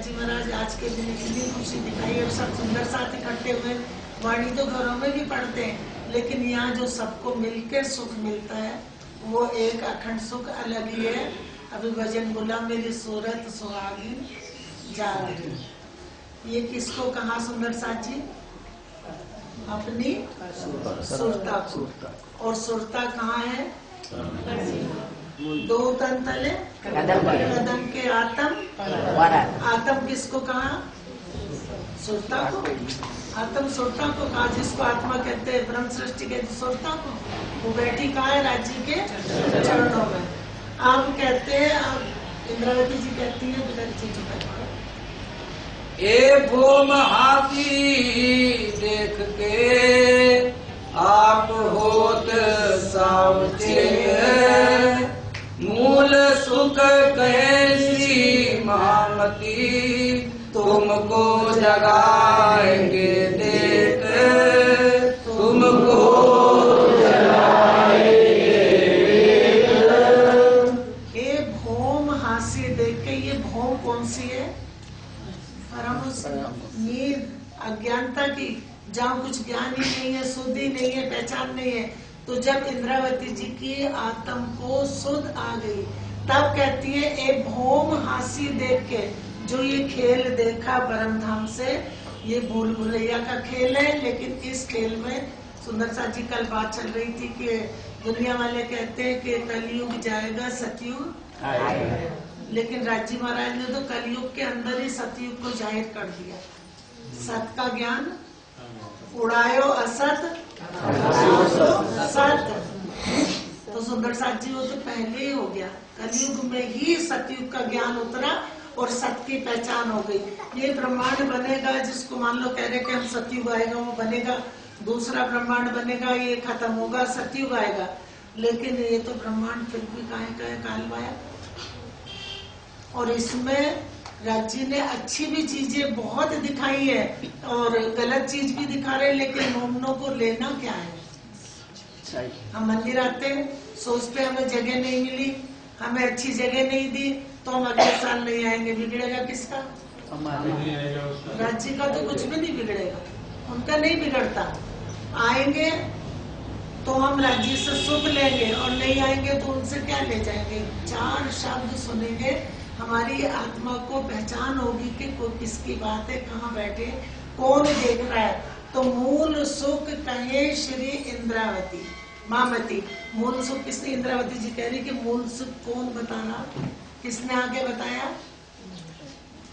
राजी महाराज आज के दिन इतनी खुशी दिखाई और सब सुंदर साथ इकट्ठे हुए। वाणी तो घरों में भी पढ़ते हैं, लेकिन यहाँ जो सबको मिलकर सुख मिलता है वो एक अखंड सुख अलग ही है। अभी भजन बोला मेरी सूरत सुहागिन जागरी, ये किसको कहा सुंदर साथ जी? अपनी सुरता को। और सुरता कहाँ है? दो तन तले कदम के आत्म। आत्म किसको कहा? सुरता को। आत्म सुरता को कहा, जिसको आत्मा कहते हैं, ब्रह्म सृष्टि के सुरता को। वो बैठी कहाँ है? राज्य के चरणों में। आप कहते हैं, अब इंद्रावती जी कहती है, बिदर जी ए भूम हाथी देख के आप होत सावचे, मूल सुख कैसी महामती तुमको जगाएंगे देख, तुमको जगाएंगे देख। ये भौम हास्य देख के, ये भौम कौन सी है? नींद, अज्ञानता की, जहाँ कुछ ज्ञान ही नहीं है, शुद्धि नहीं है, पहचान नहीं है। तो जब इंद्रावती जी की आत्म को शुद्ध आ गई, तब कहती है ए भौम हासी देख के, जो ये खेल देखा परम धाम से, ये भूल भुलैया का खेल है। लेकिन इस खेल में सुंदर सा जी कल बात चल रही थी कि दुनिया वाले कहते हैं कि कलयुग जाएगा सतयुग आएगा, लेकिन राजी महाराज ने तो कलयुग के अंदर ही सतयुग को जाहिर कर दिया। सत का ज्ञान उड़ायो असत सत। तो सुंदर साथ जी वो तो पहले ही हो गया, कलयुग में ही सतयुग का ज्ञान उतरा और सत की पहचान हो गई। ये ब्रह्मांड बनेगा, जिसको मान लो कह रहे कि हम सतयुग आएगा, वो बनेगा। दूसरा ब्रह्मांड बनेगा, ये खत्म होगा, सतयुग आएगा। लेकिन ये तो ब्रह्मांड फिर भी काहे काल पाया। और इसमें राज्य ने अच्छी भी चीजें बहुत दिखाई है और गलत चीज भी दिखा रहे हैं, लेकिन मोमनों को लेना क्या है? हम मंदिर आते हैं, सोचते हमें जगह नहीं मिली, हमें अच्छी जगह नहीं दी, तो हम अगले साल नहीं आएंगे। बिगड़ेगा किसका? राज्य का तो कुछ भी नहीं बिगड़ेगा, उनका नहीं बिगड़ता। आएंगे तो हम राज्य से सुख लेंगे, और नहीं आएंगे तो उनसे क्या ले जाएंगे? चार शब्द सुनेंगे, हमारी आत्मा को पहचान होगी कि कोई किसकी बात है, कहाँ बैठे, कौन देख रहा है। तो मूल सुख कहे श्री इंद्रावती मामती। मूल सुख किसने? इंद्रावती जी कह रही कि मूल सुख कौन बताना? किसने आगे बताया?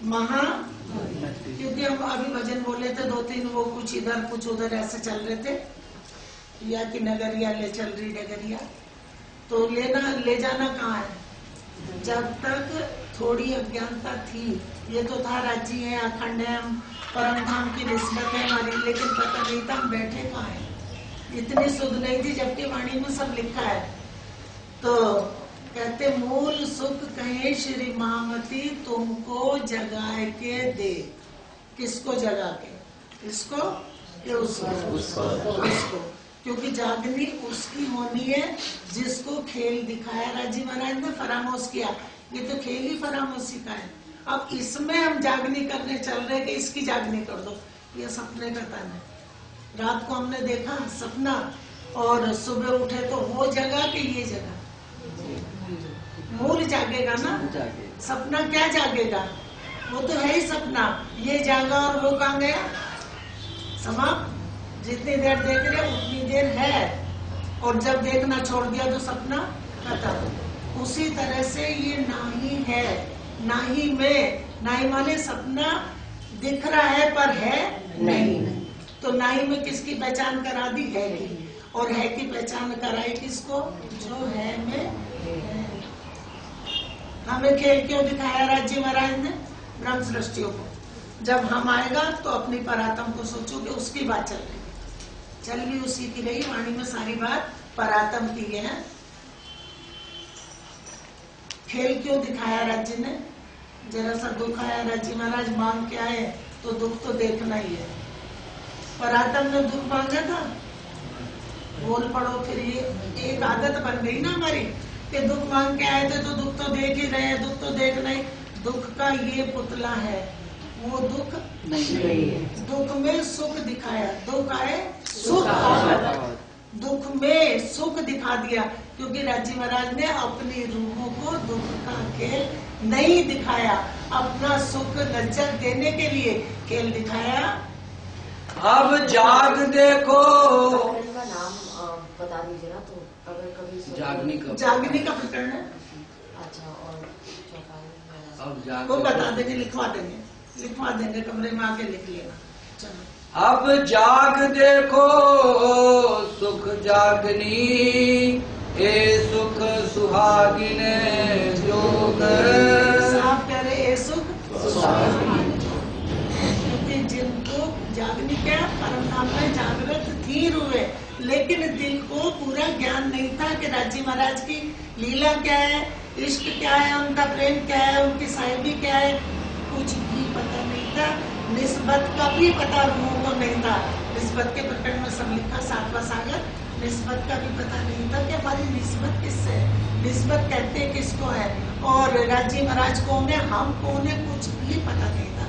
महा। क्योंकि हम अभी भजन बोले थे, दो तीन वो कुछ इधर कुछ उधर ऐसे चल रहे थे, या कि नगरिया ले चल रही डगरिया। तो ले जाना कहाँ है? जब तक थोड़ी अज्ञानता थी, ये तो था राज्य है, अखंड है, हम परम धाम की निस्बत है हमारी, लेकिन पता नहीं था हम बैठे कहाँ है। इतनी सुध नहीं थी, जबकि वाणी में सब लिखा है। तो कहते मूल सुख कहे श्री महामती तुमको जगाए के दे। किसको जगा के? इसको कि उसको? क्योंकि जागनी उसकी होनी है जिसको खेल दिखाया राजी महाराज ने, फरामोश किया। ये तो खेल ही फरामोशी का है। अब इसमें हम जागनी करने चल रहे कि इसकी जागनी कर दो। ये सपने का तन है। रात को हमने देखा सपना, और सुबह उठे तो वो जगह कि ये जगह? मूल जागेगा ना। सपना क्या जागेगा? वो तो है ही सपना। ये जागा और वो कहाँ गया? समाप्त। जितनी देर देख रहे उतनी देर है, और जब देखना छोड़ दिया तो सपना खत्म। उसी तरह से ये नाही है, नाही में, नाही माने सपना दिख रहा है पर है नहीं। तो नाही में किसकी पहचान करा दी? है की। और है की पहचान कराई किसको? जो है में है। हमें खेल क्यों दिखाया राज्य महाराज ने? ब्रह्म सृष्टियों को। जब हम आएगा तो अपनी परात्म को सोचोगे, उसकी बात चल रही, चल भी उसी की रही। वाणी में सारी बात परात्म की है। खेल क्यों दिखाया राज्य ने? जरा सा दुख आया, राज्य महाराज मांग के आए तो दुख तो देखना ही है। परात्म ने दुख मांगा था, बोल पड़ो। फिर ये एक आदत बन गई ना हमारी कि दुख मांग के आए थे तो दुख तो देख ही रहे हैं, दुख तो देखना ही। दुख का ये पुतला है, वो दुख नहीं है। दुख में सुख दिखाया, दुख आए सुख आए, दुख में सुख दिखा दिया, क्योंकि राजी महाराज ने अपनी रूहों को दुख का खेल नहीं दिखाया, अपना सुख लज्जत देने के लिए खेल दिखाया। अब जाग देखो, का नाम बता दीजिए ना, तो अगर कभी जागनी का प्रकरण है। अच्छा, और चौथा अब जाग वो बता देंगे, लिखवा देंगे, कमरे में आके लिख लेना। चलो, अब जाग देखो सुख जागनी, ए सुख सुहागिन जोग। साहब कह रहे ए सुख क्योंकि जिनको जागनी क्या परम धाम में जागृत थी रूहे, लेकिन दिल को पूरा ज्ञान नहीं था कि राजी महाराज की लीला क्या है, इष्ट क्या है, उनका प्रेम क्या है, उनकी साहिबी क्या है, कुछ भी पता नहीं था। निस्बत का भी पता रूहों को नहीं था। निस्बत के प्रकरण में सब लिखा, सातवां सागर, निस्बत का भी पता नहीं था कि हमारी निस्बत किससे है, निस्बत कहते किसको है, और राजी महाराज कौन है, हम कौन है, कुछ भी पता नहीं था।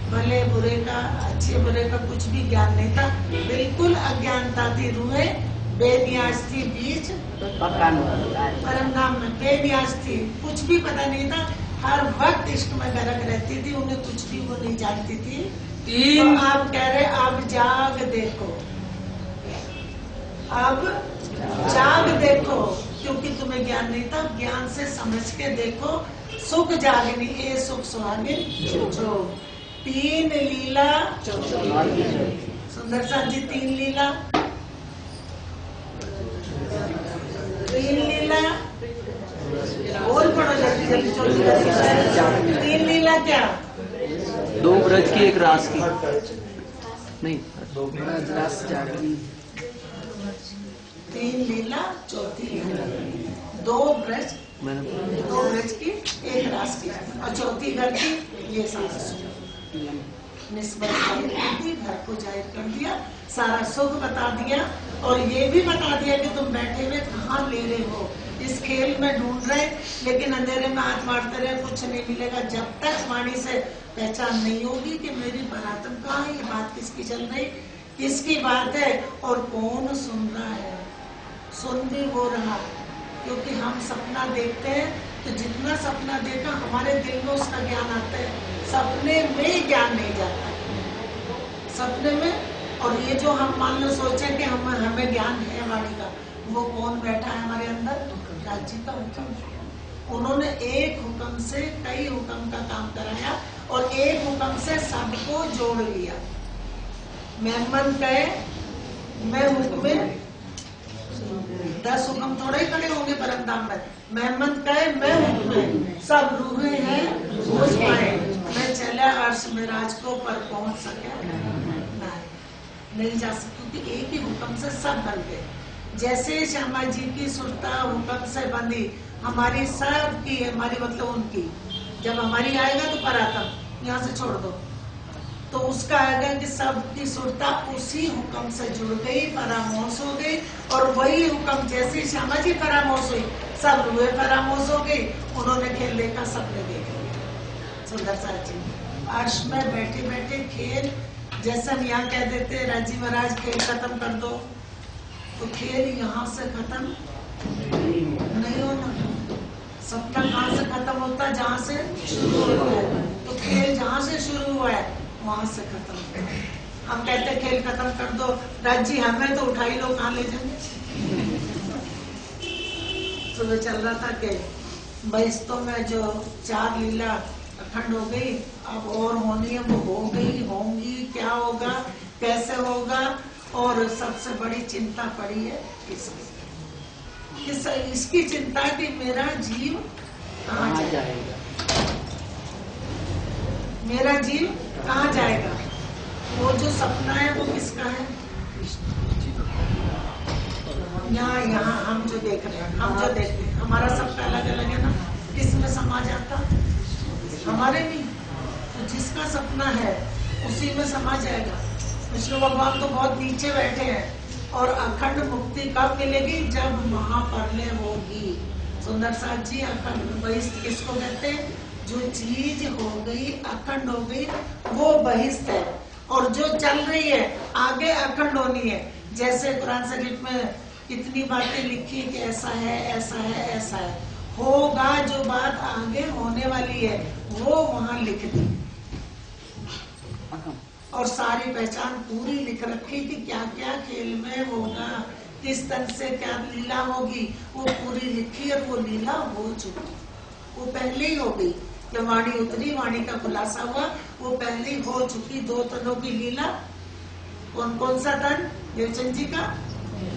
भले बुरे का, अच्छे बुरे का कुछ भी ज्ञान नहीं था, बिल्कुल अज्ञानता थी। रूहें बेनियाज थी, बीज परम धाम में बेनियाज थी, कुछ भी पता नहीं था, हर वक्त इश्क में गरक रहती थी, उन्हें कुछ भी वो नहीं जानती थी। तो आप कह रहे अब जाग देखो, अब जाग देखो, क्योंकि तुम्हें ज्ञान नहीं था, ज्ञान से समझ के देखो। सुख जागनी, ए सुख सुहागिन जो। 3 लीला, सुंदर सा जी 3 लीला, 3 लीला और पढ़ो जल्दी जल्दी जल्दी। 3 लीला क्या? 2 ब्रज की 1 रास की, नहीं 3 लीला, चौथी लीला, 2 ब्रज, 2 ब्रज की 1 रास की, और चौथी घर की, ये सारा निस्बत घर को जाहिर कर दिया, सारा सुख बता दिया, और ये भी बता दिया कि तुम बैठे हुए कहाँ ले रहे हो, इस खेल में ढूंढ रहे, लेकिन अंधेरे में हाथ मारते रहे, कुछ नहीं मिलेगा। जब तक वाणी से पहचान नहीं होगी कि मेरी बरातम कहाँ है, ये बात किसकी चल रही, किसकी बात है, और कौन सुन रहा है, सुन भी वो रहा, क्योंकि हम सपना देखते हैं, तो जितना सपना देखा हमारे दिल में उसका ज्ञान आता है, सपने में ज्ञान नहीं जाता, सपने में। और ये जो हम मान लो सोचे कि हमें ज्ञान है वाणी का, वो कौन बैठा है हमारे अंदर, राज्य का हुक्म। उन्होंने एक हुक्म से कई हुक्म का काम कराया, और एक हुक्म से सबको जोड़ लिया। मेहमान कहे मैं हुक्म, 10 हुक्म थोड़ा ही खड़े होंगे परम धाम में। मेहमान कहे मैं हुक्म, सब रूहे हैं खोज पाए, मैं चला अर्श मिराज को पर पहुंच सके नहीं जा सकती, क्योंकि एक ही हुक्म से सब बन गए। जैसे श्यामा जी की सुरता हुक्म से बंधी, हमारी सब की, हमारी मतलब उनकी, जब हमारी आएगा तो परातम यहाँ से छोड़ दो, तो उसका आएगा कि सबकी सुरता उसी हुक्म से जुड़ गई, परामोश हो गई, और वही हुक्म जैसे श्यामा जी परामोश हुई, सब हुए परामोश हो गई, उन्होंने खेल देखा, सबने देख लिया। सुंदर सा जी अर्श में बैठे बैठे खेल, जैसे हम यहाँ कह देते हैं राजी महाराज खेल खत्म कर दो, तो खेल यहाँ से खत्म नहीं होना। सपना कहाँ से खत्म होता है, जहाँ से शुरू होता है, तो खेल जहाँ से शुरू हुआ है वहां से खत्म होता है। हम कहते हैं खेल खत्म कर दो, राजी हमें तो उठाई लो, कहाँ ले जाएंगे। सुबह चल रहा था कि बहिस्तों में जो 4 लीला अखंड हो गई, अब और होनी है, वो हो गई, होंगी, क्या होगा, कैसे होगा, और सबसे बड़ी चिंता पड़ी है इसकी चिंता कि मेरा जीव कहाँ जाएगा, मेरा जीव कहाँ जाएगा। वो जो सपना है वो किसका है, यहाँ हम जो देख रहे हैं, हम जो देखते हैं, हमारा सबका अलग अलग है ना, किसमें समा जाता, हमारे नहीं, तो जिसका सपना है उसी में समा जाएगा। विष्णु भगवान तो बहुत नीचे बैठे हैं, और अखंड मुक्ति कब मिलेगी, जब महाप्रलय होगी। सुंदर साथ जी अखंड बहिष्ठ किसको कहते हैं, जो चीज हो गई अखंड हो गई वो बहिष्ठ है, और जो चल रही है आगे अखंड होनी है। जैसे कुरान शरीफ में कितनी बातें लिखी कि ऐसा है ऐसा है ऐसा है, होगा जो बात आगे होने वाली है वो वहां लिख दी, और सारी पहचान पूरी लिख रखी कि क्या क्या खेल में होगा, किस तरह से क्या लीला होगी, वो पूरी लिखी और वो लीला हो चुकी, वो पहले ही हो गई। जब वाणी उतरी, वाणी का खुलासा हुआ, वो पहले ही हो चुकी। 2 तनों की लीला, कौन कौन सा तन? देवचंद जी का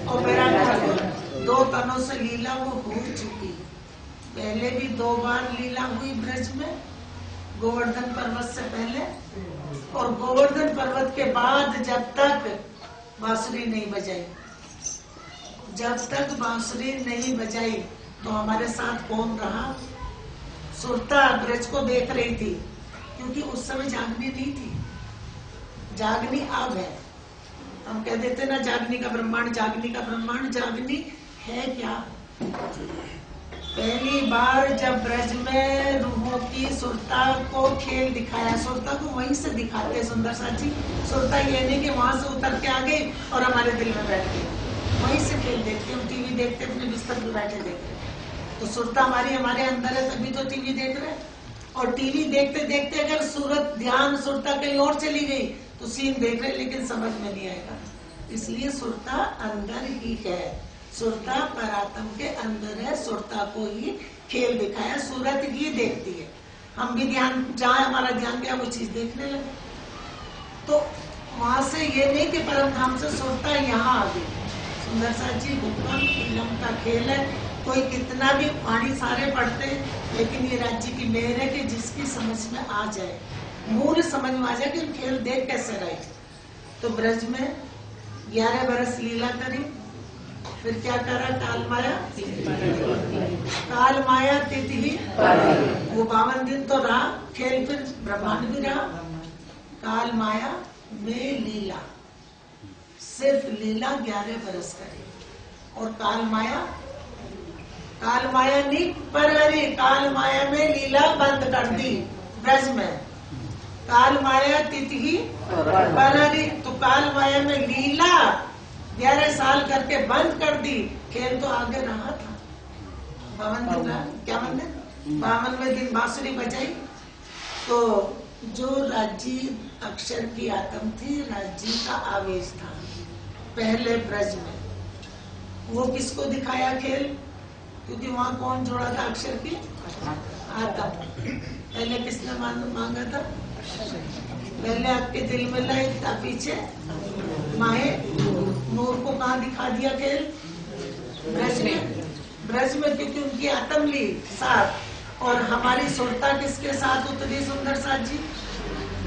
और विराट ठाकुर, 2 तनों से लीला वो हो चुकी। पहले भी 2 बार लीला हुई ब्रज में, गोवर्धन पर्वत से पहले और गोवर्धन पर्वत के बाद। जब तक बांसुरी नहीं बजाई, जब तक बांसुरी नहीं बजाई तो हमारे साथ कौन रहा? सुरता ब्रज को देख रही थी, क्योंकि उस समय जागनी नहीं थी, जागनी अब है। हम कह देते ना जागनी का ब्रह्मांड, जागनी का ब्रह्मांड, जागनी है क्या? पहली बार जब ब्रज में रूहों की सुरता को खेल दिखाया, सुरता को वहीं से दिखाते सुंदर साची। सुरता ये नहीं कि वहां से उतर के आ गई और हमारे दिल में बैठ गई, वहीं से खेल देखते। हम टीवी देखते अपने बिस्तर पे बैठे देख रहे, तो सुरता हमारे अंदर है, तभी तो टीवी देख रहे हैं। और टीवी देखते देखते अगर सूरत ध्यान सुरता कहीं और चली गई तो सीन देख रहे लेकिन समझ में नहीं आएगा। इसलिए सुरता अंदर ही है, सुरता परात्म के अंदर है, सुरता को ही खेल दिखाया, सूरत ही देखती है। हम भी ध्यान, जहाँ हमारा ध्यान गया वो चीज देखने लगे। तो वहां से ये नहीं कि परम धाम से सुरता यहाँ आ गई। सुंदर साथ जी हुक्म इलम का खेल है, कोई कितना भी वाणी सारे पढ़ते लेकिन ये राज्य की मेहर है कि जिसकी समझ में आ जाए, मूल समझ में आ जाए कि खेल देख कैसे रहे। तो ब्रज में 11 बरस लीला करी, फिर क्या करा? काल माया तिथि, वो 52 दिन तो रहा खेल, फिर ब्रह्मांड भी रहा। काल माया में लीला, सिर्फ लीला 11 बरस करी। और काल माया नहीं परहरी, काल माया में लीला बंद कर दी ब्रज में। काल माया तिथि परहरी, तो काल माया में लीला 11 साल करके बंद कर दी, खेल तो आगे रहा था। 52 दिन रहा, क्या बंद? 52वें दिन बांसुरी बजाई। तो जो राज्य अक्षर की आत्म थी, राज्य का आवेश था पहले ब्रज में, वो किसको दिखाया खेल? क्योंकि वहाँ कौन जोड़ा था अक्षर की? आत्म। पहले किसने मांगा था? पहले आपके दिल में लाई था, पीछे माहे नूर को कहाँ दिखा दिया खेल? ब्रज में। ब्रज में क्योंकि उनकी आत्म ली साथ, और हमारी सुरता किसके साथ उतरी? सुंदर साथ जी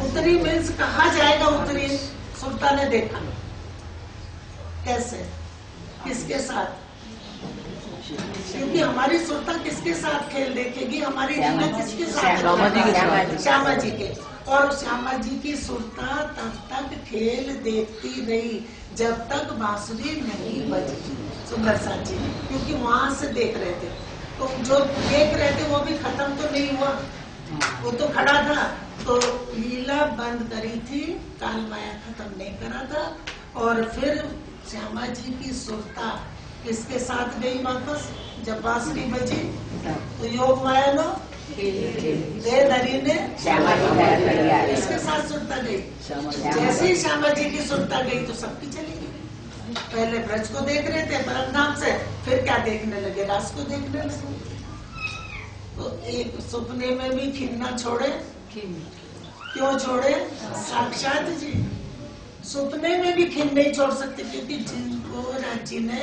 उतरी, मीन्स कहा जाएगा उतरी। सुरता ने देखा कैसे, किसके साथ? क्योंकि हमारी सुरता किसके साथ खेल देखेगी? हमारी लीला किसके साथ? श्यामा जी के। और श्यामा जी की सुरता तब तक खेल देखती रही जब तक बांसुरी नहीं बजी। सुंदर साथ जी क्योंकि वहां से देख रहे थे, तो जो देख रहे थे वो भी खत्म तो नहीं हुआ, वो तो खड़ा था। तो लीला बंद करी थी, काल माया खत्म नहीं करा था। और फिर श्यामा जी की सुरता किसके साथ गई वापस? जब बांसुरी बजी तो योग माया नो धरी ने इसके साथ सुरता गई। जैसे ही श्यामा जी की सुरता गई तो सबकी चली गई। पहले ब्रज को देख रहे थे परम धाम से, फिर क्या देखने लगे? रास को देखने लगे। तो एक सपने में भी खिन्ना छोड़े, क्यों छोड़े? साक्षात जी सपने में भी खिन नहीं छोड़ सकते, क्योंकि जिनको राज्य ने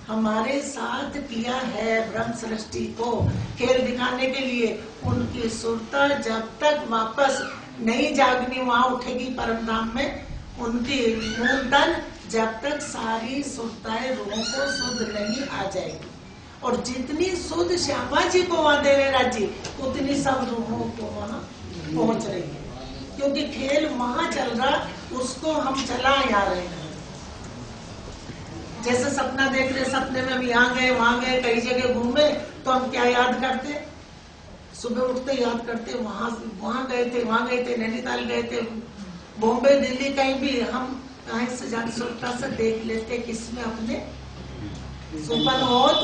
हमारे साथ किया है ब्रह्म सृष्टि को खेल दिखाने के लिए, उनकी सुरता जब तक वापस नहीं जागनी वहां उठेगी परम धाम में, उनकी मूलधन जब तक सारी सुरताएं रूहों को शुद्ध नहीं आ जाएगी। और जितनी शुद्ध श्यामा जी को वहां दे रहे राज्य, उतनी सब रूहों को वहां पहुंच रही है। क्योंकि खेल वहां चल रहा, उसको हम चला आ रहे हैं। जैसे सपना देख रहे, सपने में हम यहाँ गए वहां गए, कई जगह घूमे, तो हम क्या याद करते? सुबह उठते याद करते, वहां गए थे, नैनीताल गए थे, बॉम्बे दिल्ली कहीं भी हम कहीं से जाके सुरता से देख लेते किसमें अपने सुपन होत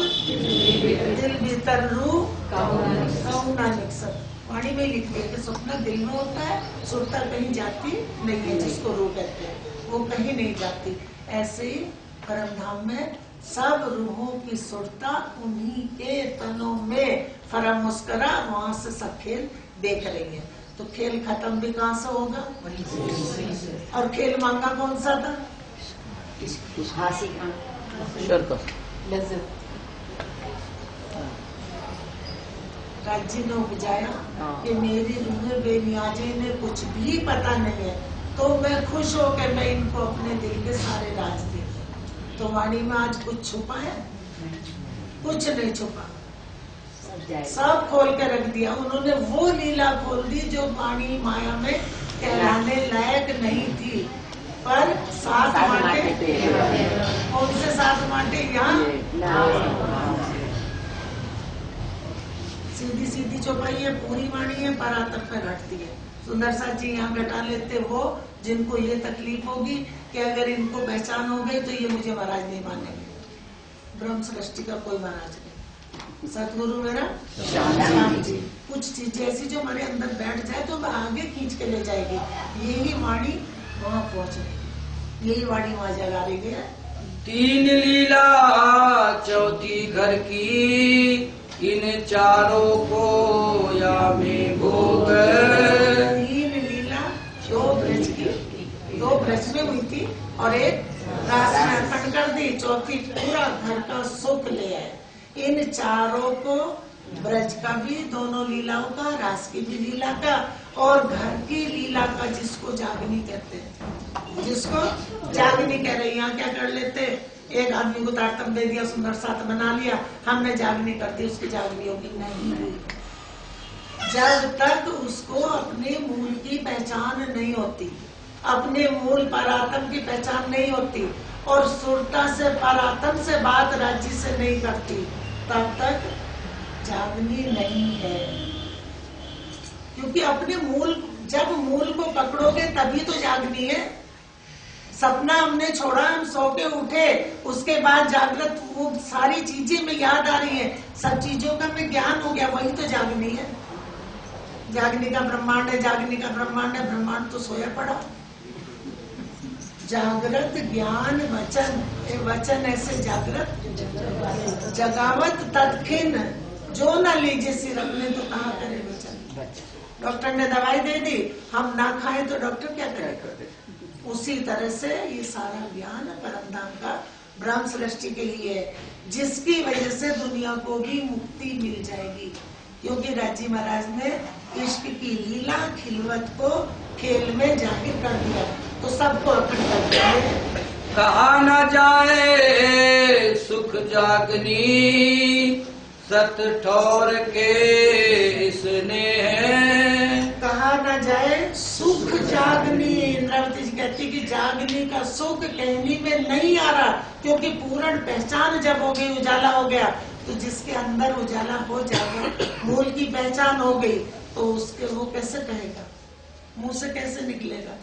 दिल भीतर रू कहुना निकसत। वाणी में लिख दिया कि स्वप्न दिल में होता है, सुरता कहीं जाती नहीं है, जिसको रू कहते हैं वो कहीं नहीं जाती। ऐसे ही परम धाम में सब रूहों की सुरता उन्हीं के तनों में फरम मुस्करा, वहां से सब खेल देख रही है। तो खेल खत्म भी कहाँ से होगा? और खेल मांगा कौन सा था? राज्य ने उपजाया कि मेरी रूहें बेनियाजे ने कुछ भी पता नहीं है, तो मैं खुश होकर मैं इनको अपने दिल के सारे राज दे। तो वाणी में आज कुछ छुपा है? कुछ नहीं छुपा, सब खोल के रख दिया। उन्होंने वो लीला खोल दी जो वाणी माया में कहलाने लायक नहीं थी, पर 7 माटे, कौन से 7 माटे? यहाँ सीधी सीधी चौपाई है, पूरी वाणी है, परातप में घटती है। सुंदर साथ जी यहाँ घटा लेते वो जिनको ये तकलीफ होगी कि अगर इनको पहचान हो गई तो ये मुझे महाराज नहीं मानेंगे। ब्रह्म सृष्टि का कोई महाराज नहीं, सतगुरु मेरा श्याम जी। कुछ चीजें ऐसी जो हमारे अंदर बैठ जाए तो आगे खींच के ले जाएगी। यही वाणी वहाँ पहुँच रही, यही वाणी वहाँ जगा रही है। 3 लीला चौथी घर की, इन चारों को या में भोग। 3 लीला 2 ब्रज की, 2 ब्रज में हुई थी और एक रास में अर्पण कर दी, चौथी पूरा घर का सुख ले आए। इन चारों को, ब्रज का भी, दोनों लीलाओं का, रास की भी लीला का और घर की लीला का, जिसको जागनी कहते हैं, जिसको जागनी कह रहे हैं। यहाँ क्या कर लेते, एक आदमी को तारतम दे दिया, सुंदर साथ बना लिया, हमने जागनी कर दी, उसकी जागनी होगी नहीं हुई। जब तक उसको अपने मूल की पहचान नहीं होती, अपने मूल परात्म की पहचान नहीं होती और सुरता से परात्म से बात राज्य से नहीं करती, तब तक जागनी नहीं है। क्योंकि अपने मूल, जब मूल को पकड़ोगे तभी तो जागनी है। सपना हमने छोड़ा, हम सो के उठे, उसके बाद जागृत, वो सारी चीजें में याद आ रही है, सब चीजों का में ज्ञान हो गया, वही तो जागनी है। जागनी का ब्रह्मांड है, जागनी का ब्रह्मांड है, ब्रह्मांड तो सोया पड़ा। जागृत ज्ञान वचन, वचन ऐसे जागृत जगावत तत्खिन, जो न लीजिए सिर अपने तो कहाँ करे वचन। डॉक्टर ने दवाई दे दी, हम ना खाएं तो डॉक्टर क्या करे? उसी तरह से ये सारा ज्ञान परमधाम का ब्रह्म सृष्टि के लिए है, जिसकी वजह से दुनिया को भी मुक्ति मिल जाएगी। क्योंकि राजी महाराज ने इश्क की लीला खिलवत को खेल में जाहिर कर दिया, तो सबको अर्पण कर दिया। कहा न जाए सुख जागनी, सत ठौर के इसने है। कहा न जाए सुख जागनी, इंद्रावती जी कहती कि जागनी का सुख कहनी में नहीं आ रहा, क्योंकि पूर्ण पहचान जब हो गई, उजाला हो गया, तो जिसके अंदर उजाला हो जाएगा, मूल की पहचान हो गई, तो उसके वो कैसे कहेगा, मुंह से कैसे निकलेगा?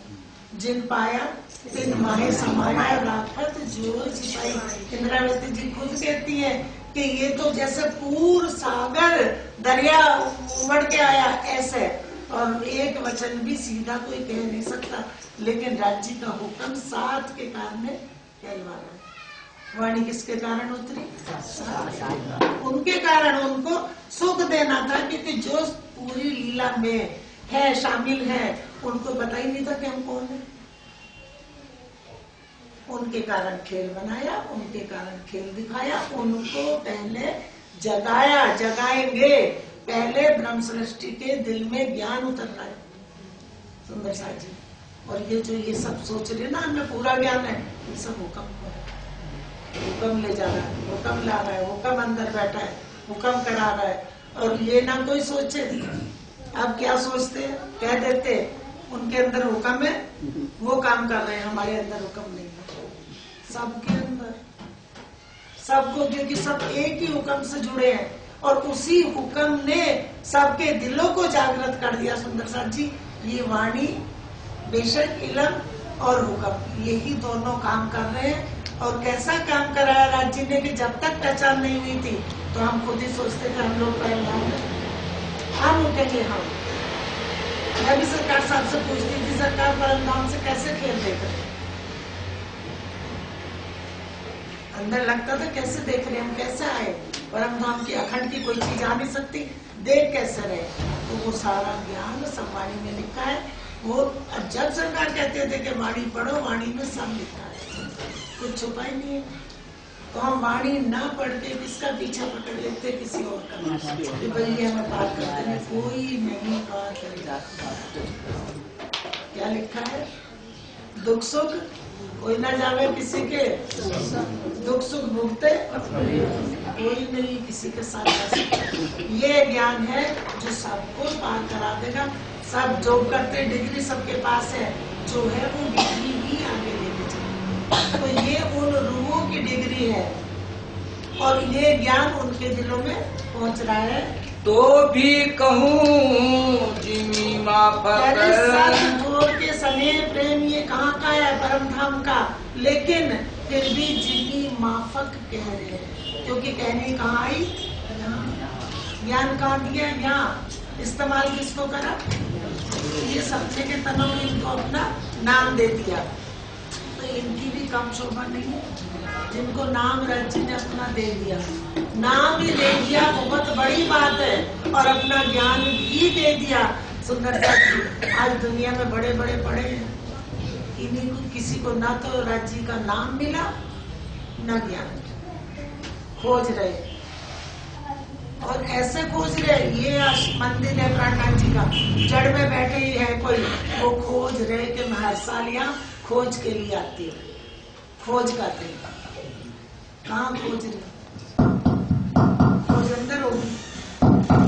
जिन पाया तिन माहे समाया, राफत जो छिपाई। इंद्रावती जी खुद कहती है कि ये तो जैसे पूर सागर दरिया उमड़ के आया ऐसे, और एक वचन भी सीधा कोई कह नहीं सकता, लेकिन राज्य का हुक्म 7 के कारण कहलवा रहा है। वाणी किसके कारण उतरी? उनके कारण, उनको सुख देना था, क्योंकि जो पूरी लीला में है, शामिल है, उनको पता ही नहीं था कि हम कौन है। उनके कारण खेल बनाया, उनके कारण खेल दिखाया, उनको पहले जगाया, जगाएंगे, पहले ब्रह्म सृष्टि के दिल में ज्ञान उतर रहा है। सुंदर साथ जी, और ये जो ये सब सोच रहे ना हमें पूरा ज्ञान है, ये सब हुक्म को है, हुक्म ले जा रहा है, हुक्म ला रहा है, हुक्म अंदर बैठा है, हुक्म करा रहा है। और ये ना कोई सोचे, अब क्या सोचते हैं, कह देते उनके अंदर हुक्म है, वो काम कर रहे हैं, हमारे अंदर हुक्म नहीं है। सबके अंदर, सबको, क्योंकि सब एक ही हुक्म से जुड़े हैं, और उसी हुक्म ने सबके दिलों को जागृत कर दिया। सुंदर साथ जी, ये वाणी बेशक इल्म और हुक्म यही दोनों काम कर रहे हैं। और कैसा काम कराया राज जी ने कि जब तक पहचान नहीं हुई थी तो हम खुद ही सोचते थे हम लोग हम उठेंगे। हम मैं भी सरकार साहब से पूछती थी, सरकार परमधाम से कैसे खेल देख रहे, अंदर लगता था कैसे देख रहे हम, कैसे आए परमधाम की अखंड की कोई चीज आ नहीं सकती, देख कैसे रहे। तो वो सारा ज्ञान संवाणी में लिखा है। वो जब सरकार कहते थे कि वाणी पढ़ो, वाणी में सब लिखा है, कुछ छुपा ही नहीं है। तो हम वाणी ना पढ़ के किसका पीछा पकड़ लेते, किसी और का, कि भाई ये हमें पाठ करते हैं। कोई नहीं पाठ करेगा। क्या लिखा है, दुख सुख कोई ना जावे किसी के, दुख सुख भुगते कोई नहीं किसी के साथ। ये ज्ञान है जो सबको पार करा देगा। सब जॉब करते, डिग्री सबके पास है, जो है वो डिग्री ही आगे लेके चले। तो ये उन रूहों की डिग्री है और ये ज्ञान उनके दिलों में पहुंच रहा है। तो भी कहूँ जिमी माफक के स्नेह प्रेम ये कहाँ का है, परमधाम का, लेकिन फिर भी जिमी माफक कह रहे हैं, क्योंकि कहने कहाँ आई, ज्ञान कहाँ दिया, यहाँ इस्तेमाल किसको करा, ये समझे के तनों ने इनको अपना नाम दे दिया। तो इनकी भी कम शोभा नहीं है, जिनको नाम रज ने अपना दे दिया। नाम ही दे दिया बहुत बड़ी बात है, और अपना ज्ञान भी दे दिया। सुंदरता जी आज दुनिया में बड़े बड़े पढ़े हैं, इन्हीं को किसी को ना तो रज जी का नाम मिला न ज्ञान, खोज रहे और ऐसे खोज रहे। ये मंदिर है प्राणनाथ जी का, जड़ में बैठे ही है कोई, वो खोज रहे कि मैं हर साल यहाँ खोज के लिए आती हूँ, खोज करते हैं। कहाँ खोज रहे, खोज अंदर होगी,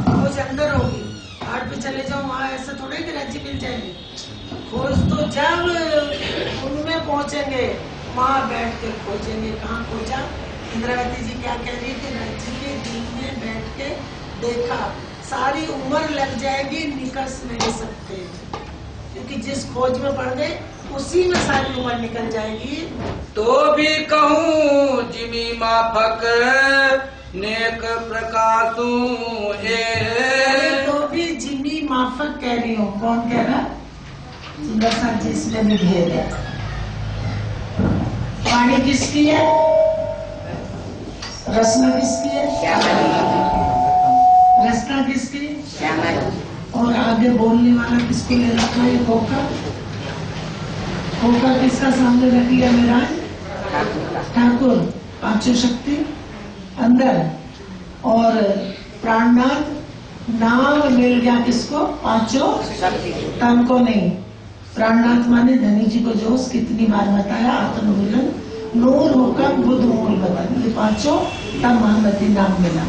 खोज अंदर होगी। घाट पे चले जाओ वहाँ ऐसे थोड़े कि राज्य मिल जाएंगे, खोज तो जब उनमें पहुंचेंगे वहाँ बैठ के खोजेंगे। कहाँ खोजा, इंद्रावती जी क्या कह रही थी, राज्य के दिन में बैठ के देखा, सारी उम्र लग जाएगी, निकस नहीं सकते, क्योंकि जिस खोज में पड़ गए उसी में सारी उम्र निकल जाएगी। तो भी कहूँ जिमी माफक नेक प्रकाशू तो भी जिमी माफक कह रही हूँ। कौन कह रहा, सुंदर सा जी इसमें भी भेद है। वाणी किसकी है, रचना किसकी है, रचना किसकी, और आगे बोलने वाला किसको ले रखा है, खोखा। खोखा किसका सामने रख लिया, मेरा ठाकुर, पांचों शक्ति अंदर, और प्राणनाथ नाम मिल गया किसको, पांचों तन को नहीं। प्राणनाथ माने धनी जी को जोश कितनी बार बताया, आत्मविलन नूर हुक्म बुद्ध मूल बता, ये पांचों तब महामती नाम मिला।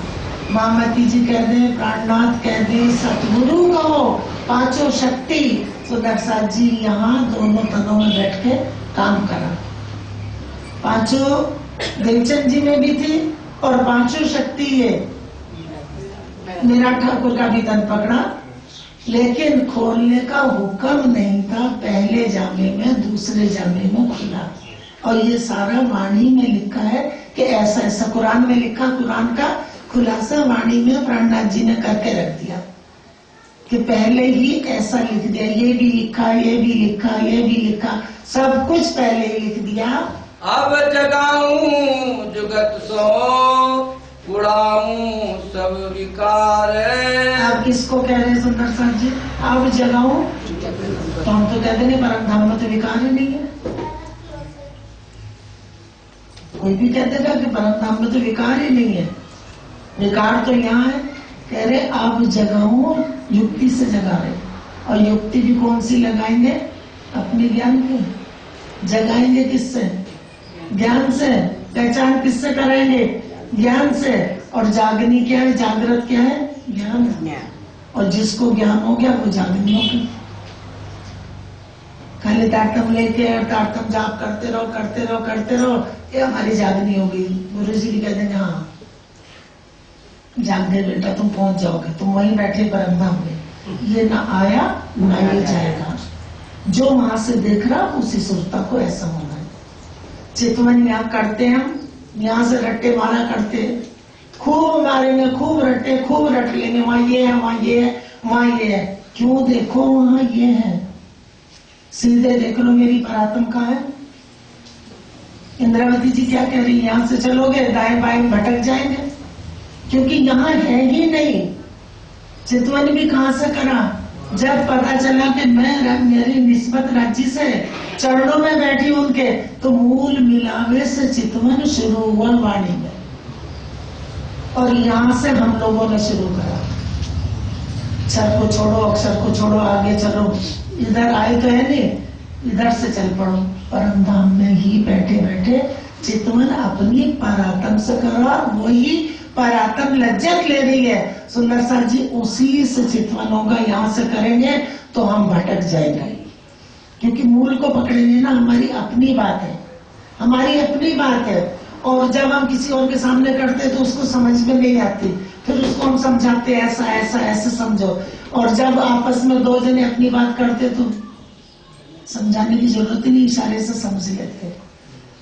महामती जी कह दे, प्राणनाथ कह दे, सतगुरु कहो, पांचों शक्ति। सुंदर साथ जी यहाँ दोनों तनों में बैठ के काम करा। पांचों दिलचंद जी में भी थी और पांचों शक्ति है। मेरा ठाकुर का भी तन पकड़ा, लेकिन खोलने का हुक्म नहीं था। पहले जामे में, दूसरे जामे में खुला, और ये सारा वाणी में लिखा है कि ऐसा ऐसा कुरान में लिखा। कुरान का खुलासा वाणी में प्राणनाथ जी ने करके रख दिया कि पहले ही ऐसा लिख दिया, ये भी लिखा, ये भी लिखा, ये भी लिखा, सब कुछ पहले ही लिख दिया। अब जगाऊं जुगत सो उड़ाऊं सब विकार। आप किसको कह रहे हैं सुंदर साथ जी, अब जगाऊं, तो हम तो कहते नहीं परमधाम में तो विकार ही नहीं है। कोई भी कह देगा कि परमधाम में तो विकार ही नहीं है, विकार तो यहाँ है। कह रहे आप जगाओ, युक्ति से जगा रहे, और युक्ति भी कौन सी लगाएंगे, अपने ज्ञान की। जगाएंगे किससे, ज्ञान से। पहचान किससे कराएंगे, ज्ञान से। और जागनी क्या है, जागृत क्या है, ज्ञान। और जिसको ज्ञान हो गया वो जागनी हो गई। खाली तारतम लेके और तारतम जाप करते रहो, करते रहो, करते रहो, ये हमारी जागनी हो गई। गुरु जी भी कहते हैं हाँ, जाग गए बेटा, तुम पहुंच जाओगे, तुम वहीं बैठे परमधाम में, ये ना आया ना ये जाएगा। जो वहां से देख रहा उसी सुरता को ऐसा होना है। चितवन यहाँ करते हम, यहाँ से रट्टे मारा करते, खूब मारेंगे, खूब रट्टे, खूब रट लेंगे, वहां ये है, वहां ये है, वहां ये है। क्यों देखो वहां ये है, सीधे देख लो मेरी परात्म कहाँ है। इंद्रावती जी क्या कह रही है, यहाँ से चलोगे दाएं बाएं भटक जाएंगे, क्योंकि यहाँ है ही नहीं। चितवन भी कहाँ से करा, जब पता चला कि मैं मेरी निस्बत राज्य से चरणों में बैठी उनके, तो मूल मिलावे से चितवन शुरू हुआ वाणी में, और यहाँ से हम लोगों ने शुरू करा। अक्षर को छोड़ो, अक्षर को छोड़ो, आगे चलो, इधर आए तो है नहीं, इधर से चल पड़ो। परम धाम में ही बैठे बैठे चितवन अपनी परात्म से कर रहा, वही परात्म लज्जत ले रही है। सुंदर साथ जी उसी से चितवन होगा, यहाँ से करेंगे तो हम भटक जाएंगे, क्योंकि मूल को पकड़ेंगे ना। हमारी अपनी बात है, हमारी अपनी बात है, और जब हम किसी और के सामने करते तो उसको समझ में नहीं आती, फिर उसको हम समझाते ऐसा ऐसा ऐसे समझो। और जब आपस में दो जने अपनी बात करते तो समझाने की जरूरत ही नहीं, इशारे से समझ लेते।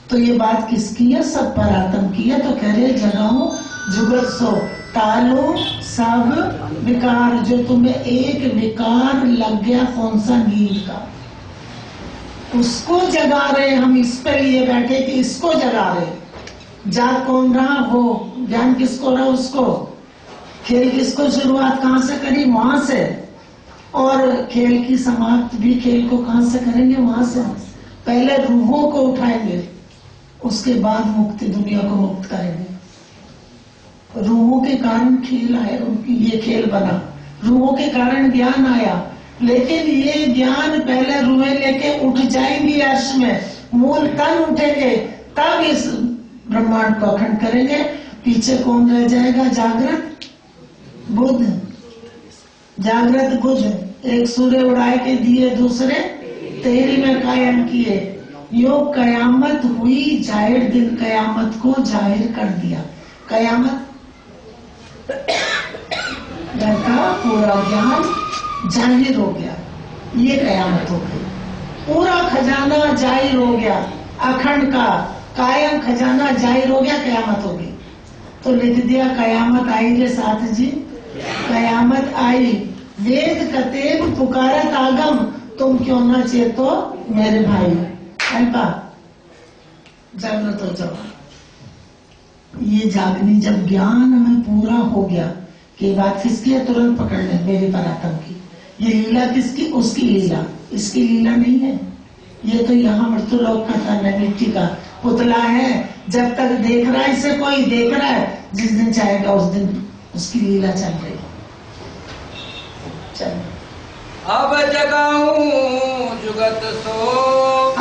तो ये बात किसकी है, सब परात्म की है। तो कह रहे जगाओ जुगत सो टालो सब विकार। जो तुम्हें एक विकार लग गया, कौन सा, नींद का, उसको जगा रहे हम। इस पे लिए बैठे कि इसको जगा रहे। जाग कौन रहा, वो ज्ञान किसको रहा, उसको। खेल किसको शुरुआत कहाँ से करी, वहां से, और खेल की समाप्त भी खेल को कहाँ से करेंगे, वहां से। पहले रूहों को उठाएंगे, उसके बाद मुक्ति दुनिया को मुक्त करेंगे। रूहों के कारण खेल आया, उनकी ये खेल बना, रूहों के कारण ज्ञान आया। लेकिन ये ज्ञान पहले रूहें लेके उठ जाएंगी अर्श में, मूल तन उठेंगे, तब इस ब्रह्मांड को अखंड करेंगे। पीछे कौन रह जाएगा, जागृत बुद्ध, जागृत बुद्ध। एक सूर्य उड़ाए के दिए, दूसरे तेरी में कायम किए। यो कयामत हुई, जाहिर दिन कयामत को जाहिर कर दिया। कयामत का पूरा ज्ञान जाहिर हो गया, ये कयामत हो गई। पूरा खजाना जाहिर हो गया, अखंड का कायम खजाना जाहिर हो गया, कयामत हो गई। तो लिख दिया कयामत आई रे साथ जी, कयामत आई। वेद कतेब पुकारत आगम, तुम क्यों न चेतो मेरे भाई। ऐसा जागृत हो जाओ। ये जागनी जब ज्ञान में पूरा हो गया कि बात किसकी है, तुरंत पकड़ ले, मेरी परात्म की। ये लीला किसकी, उसकी लीला, इसकी लीला नहीं है। ये तो यहाँ मृत्युलोक का था, मिट्टी का पुतला है। जब तक देख रहा है इसे कोई, देख रहा है, जिस दिन चाहेगा उस दिन उसकी लीला चल रही। चल अब जगाऊं जुगत सो,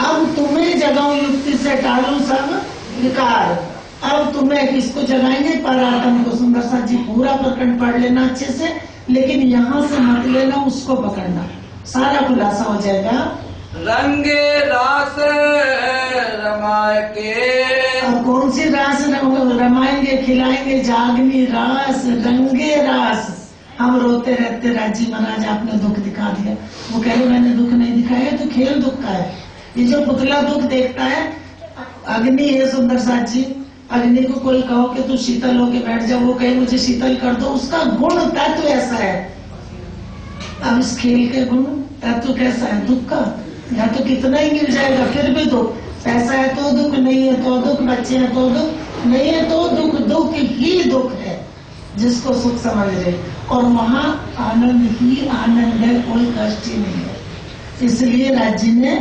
अब तुम्हें जगाऊं युक्ति से टालूं सब विकार। अब तुम्हें किसको जगाएंगे, परात्म को। सुंदर सा जी पूरा प्रकरण पढ़ लेना अच्छे से, लेकिन यहाँ से मत लेना, उसको पकड़ना, सारा खुलासा हो जाएगा। रंगे रास रमाए के, और कौन सी रास रमाएंगे, खिलाएंगे, जागनी रास, रंगे रास। हम रोते रहते, राजी महाराज आपने दुख दिखा दिया। वो कह रहे मैंने दुख नहीं दिखाया, तो खेल दुख का है। ये जो पुतला दुख देखता है, अग्नि है सुंदर साथ जी। अग्नि को कोई कहो कि तू शीतल होके बैठ जा, वो कहे मुझे शीतल कर दो, उसका गुण तत्व ऐसा है। अब इस खेल के गुण तत्व कैसा है, दुख का। या तो कितना ही मिल जाएगा फिर भी दुख, पैसा है तो दुख, नहीं है तो दुख, बच्चे हैं तो दुख, नहीं है तो दुख। दुख ही दुख है, जिसको सुख समझ रहे। और वहाँ आनंद ही आनंद है, कोई कष्ट ही नहीं है। इसलिए राज्य ने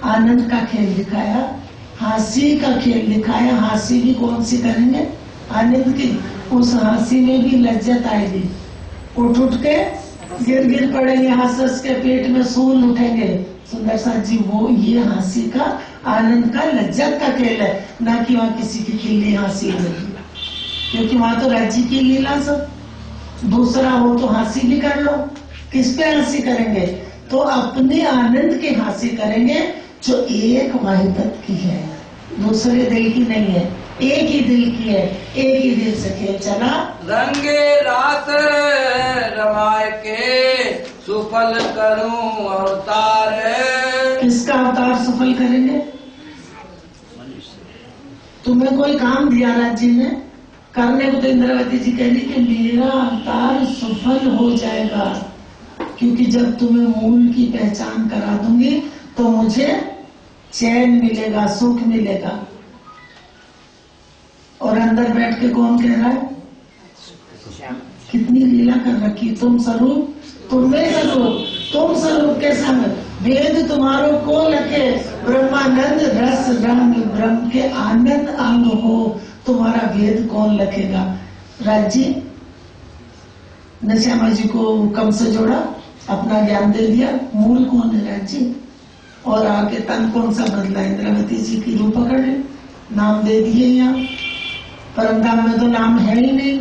आनंद का खेल दिखाया, हंसी का खेल दिखाया। हंसी भी कौन सी करेंगे, आनंद की। उस हंसी में भी लज्जत आएगी, उठ उठ के गिर गिर पड़ेंगे, हंस हंस के पेट में सूल उठेंगे। सुंदर साथ जी वो ये हंसी का, आनंद का, लज्जत का खेल है, ना कि वहाँ किसी की खिली हंसी होगी, क्योंकि वहां तो राज्य की लीला सब। दूसरा हो तो हंसी भी कर लो, किस पे हंसी करेंगे, तो अपने आनंद की हंसी करेंगे, जो एक वाहिदत की है, दूसरे दिल की नहीं है। एक ही दिल की है, एक ही दिल से खेल चला। रंगे रास रमाए के सुफल करूं अवतार। किसका अवतार सफल करेंगे? तुम्हें कोई काम दिया राज्य ने करने को, तो इंद्रावती जी कह रही कि मेरा अवतार सफल हो जाएगा, क्योंकि जब तुम्हें मूल की पहचान करा दूंगी तो मुझे चैन मिलेगा, सुख मिलेगा। और अंदर बैठ के कौन कह रहा है? कितनी लीला कर रखी, तुम स्वरूप तुम में स्वरूप, तुम स्वरूप के संग वेद तुम्हारो को लखे, ब्रह्मानंद रस रंग ब्रह्म के आनंद अंग हो, तुम्हारा वेद कौन लखेगा? राज्य ने श्यामा जी को कम से जोड़ा, अपना ज्ञान दे दिया, मूल कौन है राज्य? और आके तन कौन सा बदला? इंद्रावती जी की रूप पकड़ ले, नाम दे दिए यहाँ, परमधाम में तो नाम है ही नहीं।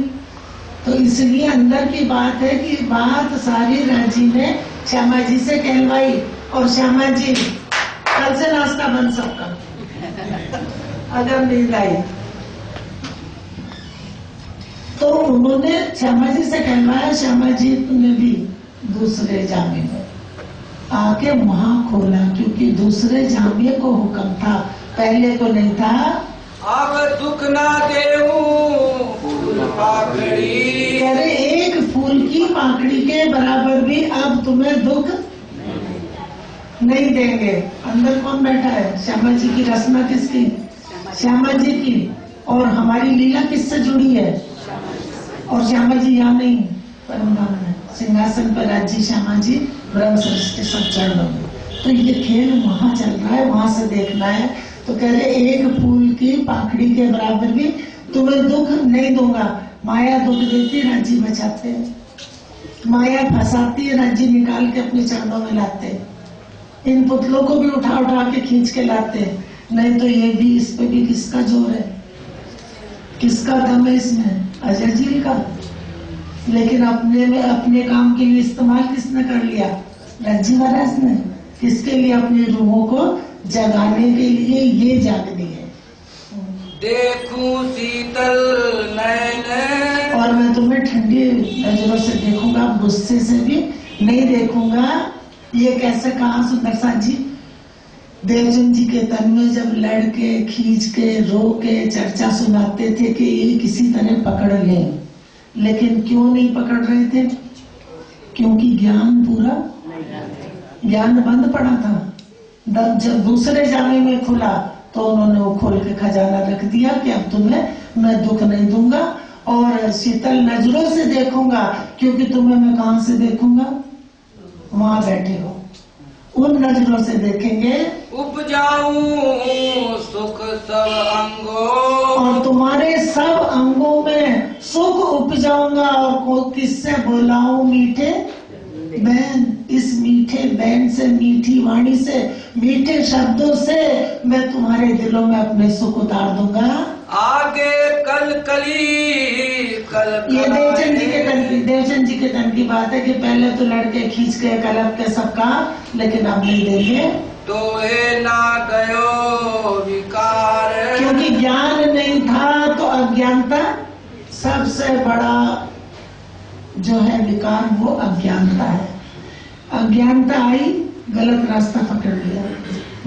तो इसलिए अंदर की बात है कि बात सारी राज्य ने श्यामा जी से कहलवाई, और श्यामा जी कल से नाश्ता बन सबका अगर नींद आई तो उन्होंने श्यामा जी से कहलवाया। श्यामा जी ने भी दूसरे जामे में आके वहां खोला, क्योंकि दूसरे जामे को हुक्म था, पहले को नहीं था। अब दुख ना देऊं फूल पाकड़ी। कह रहे एक फूल की पाकड़ी के बराबर भी अब तुम्हें दुख नहीं देंगे। अंदर कौन बैठा है? श्यामा जी की रचना किसकी? श्यामा जी की। और हमारी लीला किससे जुड़ी है? और श्यामा जी यहाँ नहीं, परमधाम में सिंहासन पर राज्य श्यामा जी ब्रह्म सृष्टि सब चरणों में। तो ये खेल वहां चल रहा है, वहां से देखना है। तो कह रहे एक फूल की पाखड़ी के बराबर भी तुम्हें दुख नहीं दूंगा। माया दुख देती, राज्य बचाते हैं। माया फंसाती है, राज्य निकाल के अपने चरणों में लाते हैं। इन पुतलों को भी उठा उठा के खींच के लाते हैं। नहीं तो ये भी, इस पे भी किसका जोर है, किसका दम है इसमें? अजय जी का। लेकिन अपने में अपने काम के लिए इस्तेमाल किसने कर लिया? राज्य महाराज ने। किसके लिए? अपनी रूहों को जगाने के लिए ये जागनी है। देखूं शीतल नयन, और मैं तुम्हें ठंडी नजरों से देखूंगा, गुस्से से भी नहीं देखूंगा। ये कैसे कहा सुंदर साथ जी? देवचंद जी के तन में जब लड़के खींच के रो के चर्चा सुनाते थे कि ये किसी तरह पकड़ लें, लेकिन क्यों नहीं पकड़ रहे थे? क्योंकि ज्ञान पूरा, ज्ञान बंद पड़ा था। जब दूसरे जामे में खुला तो उन्होंने वो खोल के खजाना रख दिया कि अब तुम्हें मैं दुख नहीं दूंगा और शीतल नजरों से देखूंगा। क्योंकि तुम्हें मैं कहां से देखूंगा? वहां बैठे हो, उन नजरों से देखेंगे। उपजाऊं सुख सब अंगों, और तुम्हारे सब अंगों में सुख उपजाऊंगा। और किससे बुलाऊं? मीठे बैन। इस मीठे बैन से, मीठी वाणी से, मीठे शब्दों से मैं तुम्हारे दिलों में अपने सुख उतार दूंगा। आगे कल कली कल। ये देवचंद जी के तन की, देवचंद जी के तन की बात है कि पहले तो लड़के खींच के कलप के सबका, लेकिन अब नहीं देंगे। तो ये ना गयो विकार, क्योंकि ज्ञान नहीं था तो अज्ञानता सबसे बड़ा जो है विकार, वो अज्ञानता है। अज्ञानता आई, गलत रास्ता पकड़ लिया।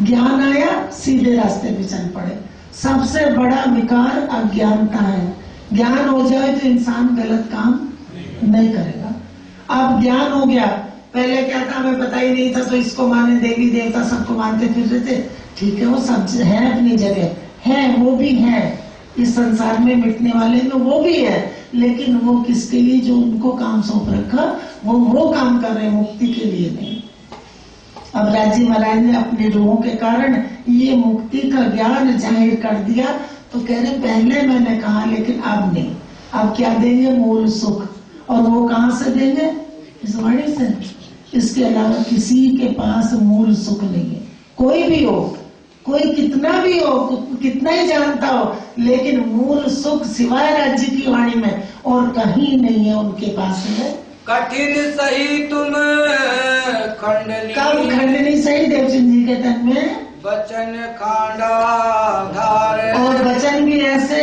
ज्ञान आया, सीधे रास्ते पे चल पड़े। सबसे बड़ा विकार अज्ञानता है। ज्ञान हो जाए तो इंसान गलत काम नहीं करेगा। अब ज्ञान हो गया, पहले क्या था हमें पता ही नहीं था, तो इसको माने, देवी देवता सबको मानते फिर रहे थे। ठीक है, वो सब है अपनी जगह है, वो भी है इस संसार में मिटने वाले में, वो भी है। लेकिन वो किसके लिए? जो उनको काम सौंप रखा वो काम कर रहे, मुक्ति के लिए नहीं। अब राज्य महाराज ने अपनी रूहों के कारण ये मुक्ति का ज्ञान जाहिर कर दिया। तो कह रहे पहले मैंने कहा, लेकिन अब नहीं। अब क्या देंगे? मूल सुख। और वो कहाँ से देंगे? इस वाणी से। इसके अलावा किसी के पास मूल सुख नहीं है। कोई भी हो, कोई कितना भी हो, कितना ही जानता हो, लेकिन मूल सुख सिवाय राज्य की वाणी में और कहीं नहीं है उनके पास है। कठिन सही तुम खंडनी। कब खंडनी सही? देवचंद जी के तन में बचन खांडा धार, और वचन भी ऐसे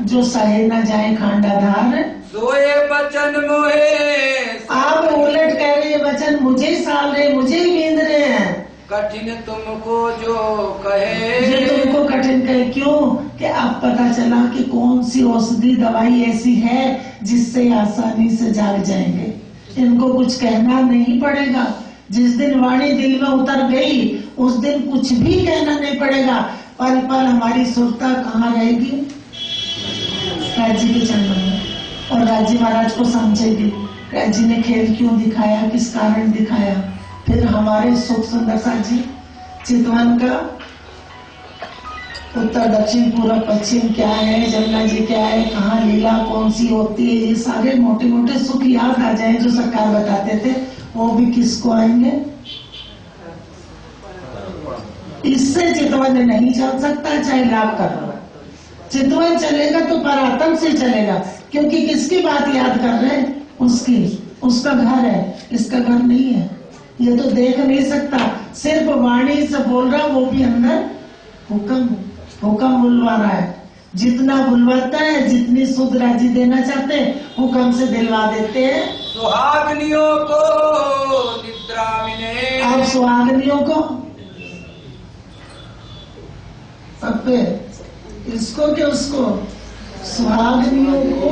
जो सहे न जाए खांडाधार। सोए बचन मोहे, आप उलट कह रहे हैं, वचन मुझे ही साल रहे, मुझे ही बींद रहे हैं। कठिन तुमको जो कहे, ये तुमको कठिन कहे, क्यों? कि अब पता चला कि कौन सी औषधि दवाई ऐसी है जिससे आसानी से जाग जाएंगे। इनको कुछ कहना नहीं पड़ेगा। जिस दिन वाणी दिल में उतर गई उस दिन कुछ भी कहना नहीं पड़ेगा। पल पल हमारी सुरता कहाँ रहेगी? राजी के चरणों में। और राजी महाराज को समझेगी राजी ने खेल क्यों दिखाया, किस कारण दिखाया। फिर हमारे सुख सुंदर सा जी चितवन का उत्तर दक्षिण पूर्व पश्चिम क्या है, जमुना जी क्या है, कहाँ लीला कौन सी होती है, ये सारे मोटे मोटे सुख याद आ जाए जो सरकार बताते थे, वो भी किसको आएंगे? इससे चितवन नहीं चल सकता चाहे लाभ करो। चितवन चलेगा तो परातन से चलेगा, क्योंकि किसकी बात याद कर रहे हैं? उसकी, उसका घर है, इसका घर नहीं है। ये तो देख नहीं सकता, सिर्फ वाणी से बोल रहा, वो भी अंदर हुक्म बुलवा रहा है। जितना बुलवाता है, जितनी सुध राजी देना चाहते हैं, हुक्म से दिलवा देते हैं। सुहागनियों को निद्रा मिले, अब सुहागनियों को अब इसको के उसको सुहागनियों को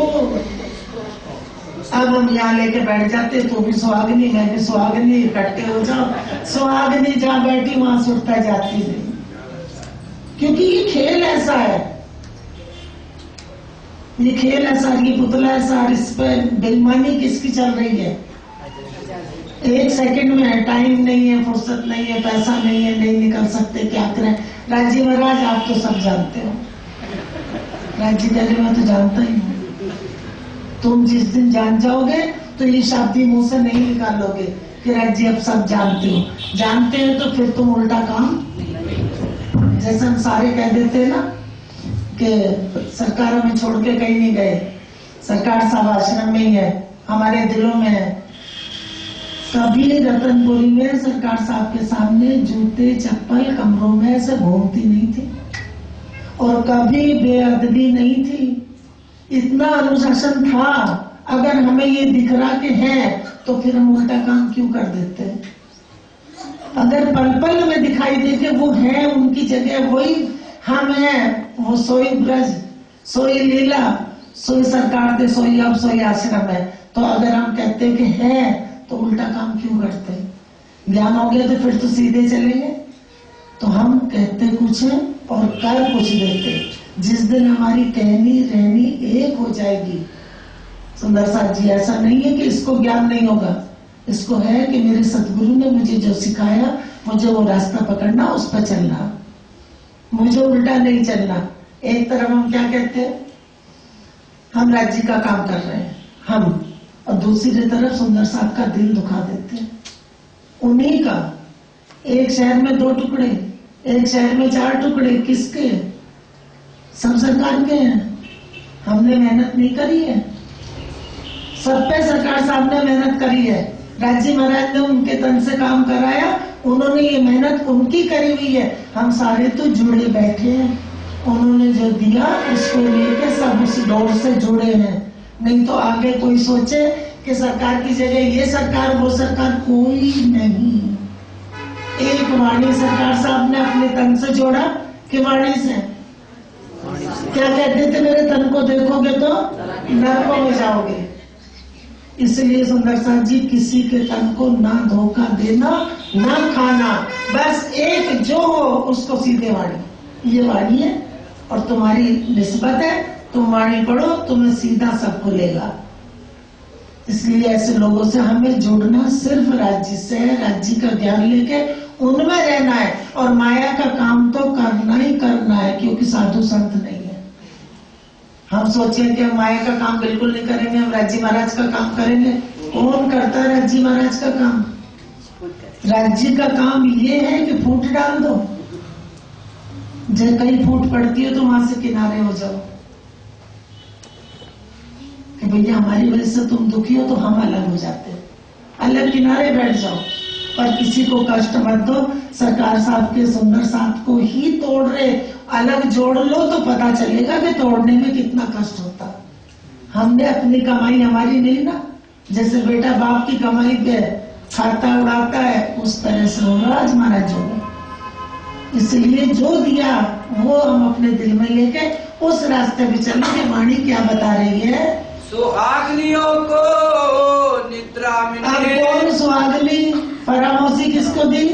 अब हम यहाँ लेके बैठ जाते, तो भी सुहागनी, मैं भी सुहागनी, इकट्ठे हो जाओ। सुहागनी जहाँ बैठी वहां सुरता जाती नहीं, क्योंकि ये खेल ऐसा है, ये खेल ऐसा, ये पुतला ऐसा, इस पर बेईमानी किसकी चल रही है? एक सेकंड में है, टाइम नहीं है, फुर्सत नहीं है, पैसा नहीं है, नहीं निकल सकते, क्या करें? राजी महाराज आप तो सब जानते हो, राजी कहने मैं तो जानता ही हूँ। तुम जिस दिन जान जाओगे तो ये शब्द मुंह से नहीं निकालोगे कि राजी अब सब जानते हो। जानते हैं तो फिर तुम उल्टा काम, जैसे हम सारे कह देते हैं ना कि सरकार हमें छोड़ के कहीं नहीं गए, सरकार सब आश्रम में ही है, हमारे दिलों में है। कभी रतनपुरी में सरकार साहब के सामने जूते चप्पल कमरों में ऐसे घूमती नहीं थी, और कभी बेअदबी नहीं थी। इतना अनुशासन था। अगर हमें ये दिख रहा कि है तो फिर हम उल्टा काम क्यों कर देते हैं? अगर पल पल में दिखाई दे कि वो है, उनकी जगह वही हम हैं, वो सोई ब्रज, सोई लीला, सोई सरकार दे, सोई अब सोई आश्रम है, तो अगर हम कहते कि है तो उल्टा काम क्यों करते? ज्ञान हो गया तो फिर तो सीधे चलेंगे। तो हम कहते कुछ है और कर कुछ देते। जिस दिन हमारी कहनी रहनी एक हो जाएगी, सुंदर साथ जी, ऐसा नहीं है कि इसको ज्ञान नहीं होगा, इसको है कि मेरे सतगुरु ने मुझे जो सिखाया, मुझे वो रास्ता पकड़ना, उस पर चलना, मुझे उल्टा नहीं चलना। एक तरफ हम क्या कहते हैं, हम राज्य का काम कर रहे हैं हम, और दूसरी तरफ सुंदर साहब का दिल दुखा देते हैं। उन्हीं का एक शहर में 2 टुकड़े, एक शहर में 4 टुकड़े, किसके? सब सरकार के हैं। हमने मेहनत नहीं करी है, सब पे सरकार साहब ने मेहनत करी है। राज्य महाराज ने उनके तन से काम कराया, उन्होंने ये मेहनत उनकी करी हुई है। हम सारे तो जुड़े बैठे हैं, उन्होंने जो दिया उसको लेके सब उस दौड़ से जुड़े हैं। नहीं तो आगे कोई सोचे कि सरकार की जगह ये सरकार वो सरकार, कोई नहीं। एक वाणी सरकार साहब ने अपने तन से जोड़ा कि वाणी से क्या कहते थे, मेरे तन को देखोगे तो नरकों में जाओगे। इसलिए सुंदर साथ जी, किसी के तन को ना धोखा देना, ना खाना, बस एक जो हो उसको सीधे वाणी, ये वाणी है और तुम्हारी निस्बत है, तुम वाणी पढ़ो, तुम्हें सीधा सब खुलेगा। इसलिए ऐसे लोगों से हमें जुड़ना सिर्फ राज्य से है, राज्य का ज्ञान लेके उनमें रहना है, और माया का काम तो करना ही करना है, क्योंकि साधु संत नहीं है। हम सोचे कि हम माया का काम बिल्कुल नहीं करेंगे, हम राज्य महाराज का काम करेंगे। कौन करता है राज्य महाराज का काम? राज्य का काम ये है कि फूट डाल दो, जब कहीं फूट पड़ती हो तो वहां से किनारे हो जाओ कि भैया हमारी वजह से तुम दुखी हो, तो हम अलग हो जाते हैं, अलग किनारे बैठ जाओ। पर किसी को कष्ट मत दो। सरकार साहब के सुंदर साथ को ही तोड़ रहे, अलग जोड़ लो तो पता चलेगा कि तोड़ने में कितना कष्ट होता। हमने अपनी कमाई हमारी नहीं ना, जैसे बेटा बाप की कमाई पे खाता उड़ाता है, उस तरह से होगा आज महाराज होगा। इसलिए जो दिया वो हम अपने दिल में लेके उस रास्ते पे चलेंगे। वाणी क्या बता रही है? सुहागनियों को निद्रा अब मिले। कौन सुहागनी? परामोशी किसको दी?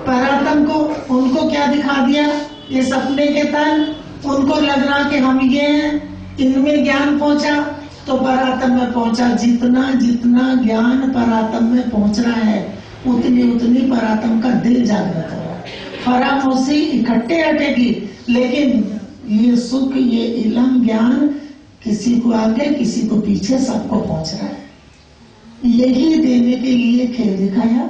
परातम को। उनको क्या दिखा दिया? ये सपने के तन। उनको लग रहा कि हम ये हैं, इनमें ज्ञान पहुंचा तो परातम में पहुंचा। जितना जितना ज्ञान परातम में पहुंच रहा है उतनी उतनी परातम का दिल जागृत हो रहा है। परामोशी इकट्ठे हटेगी, लेकिन ये सुख, ये इलम ज्ञान किसी को आगे किसी को पीछे सबको पहुंच रहा है। यही देने के लिए खेल दिखाया।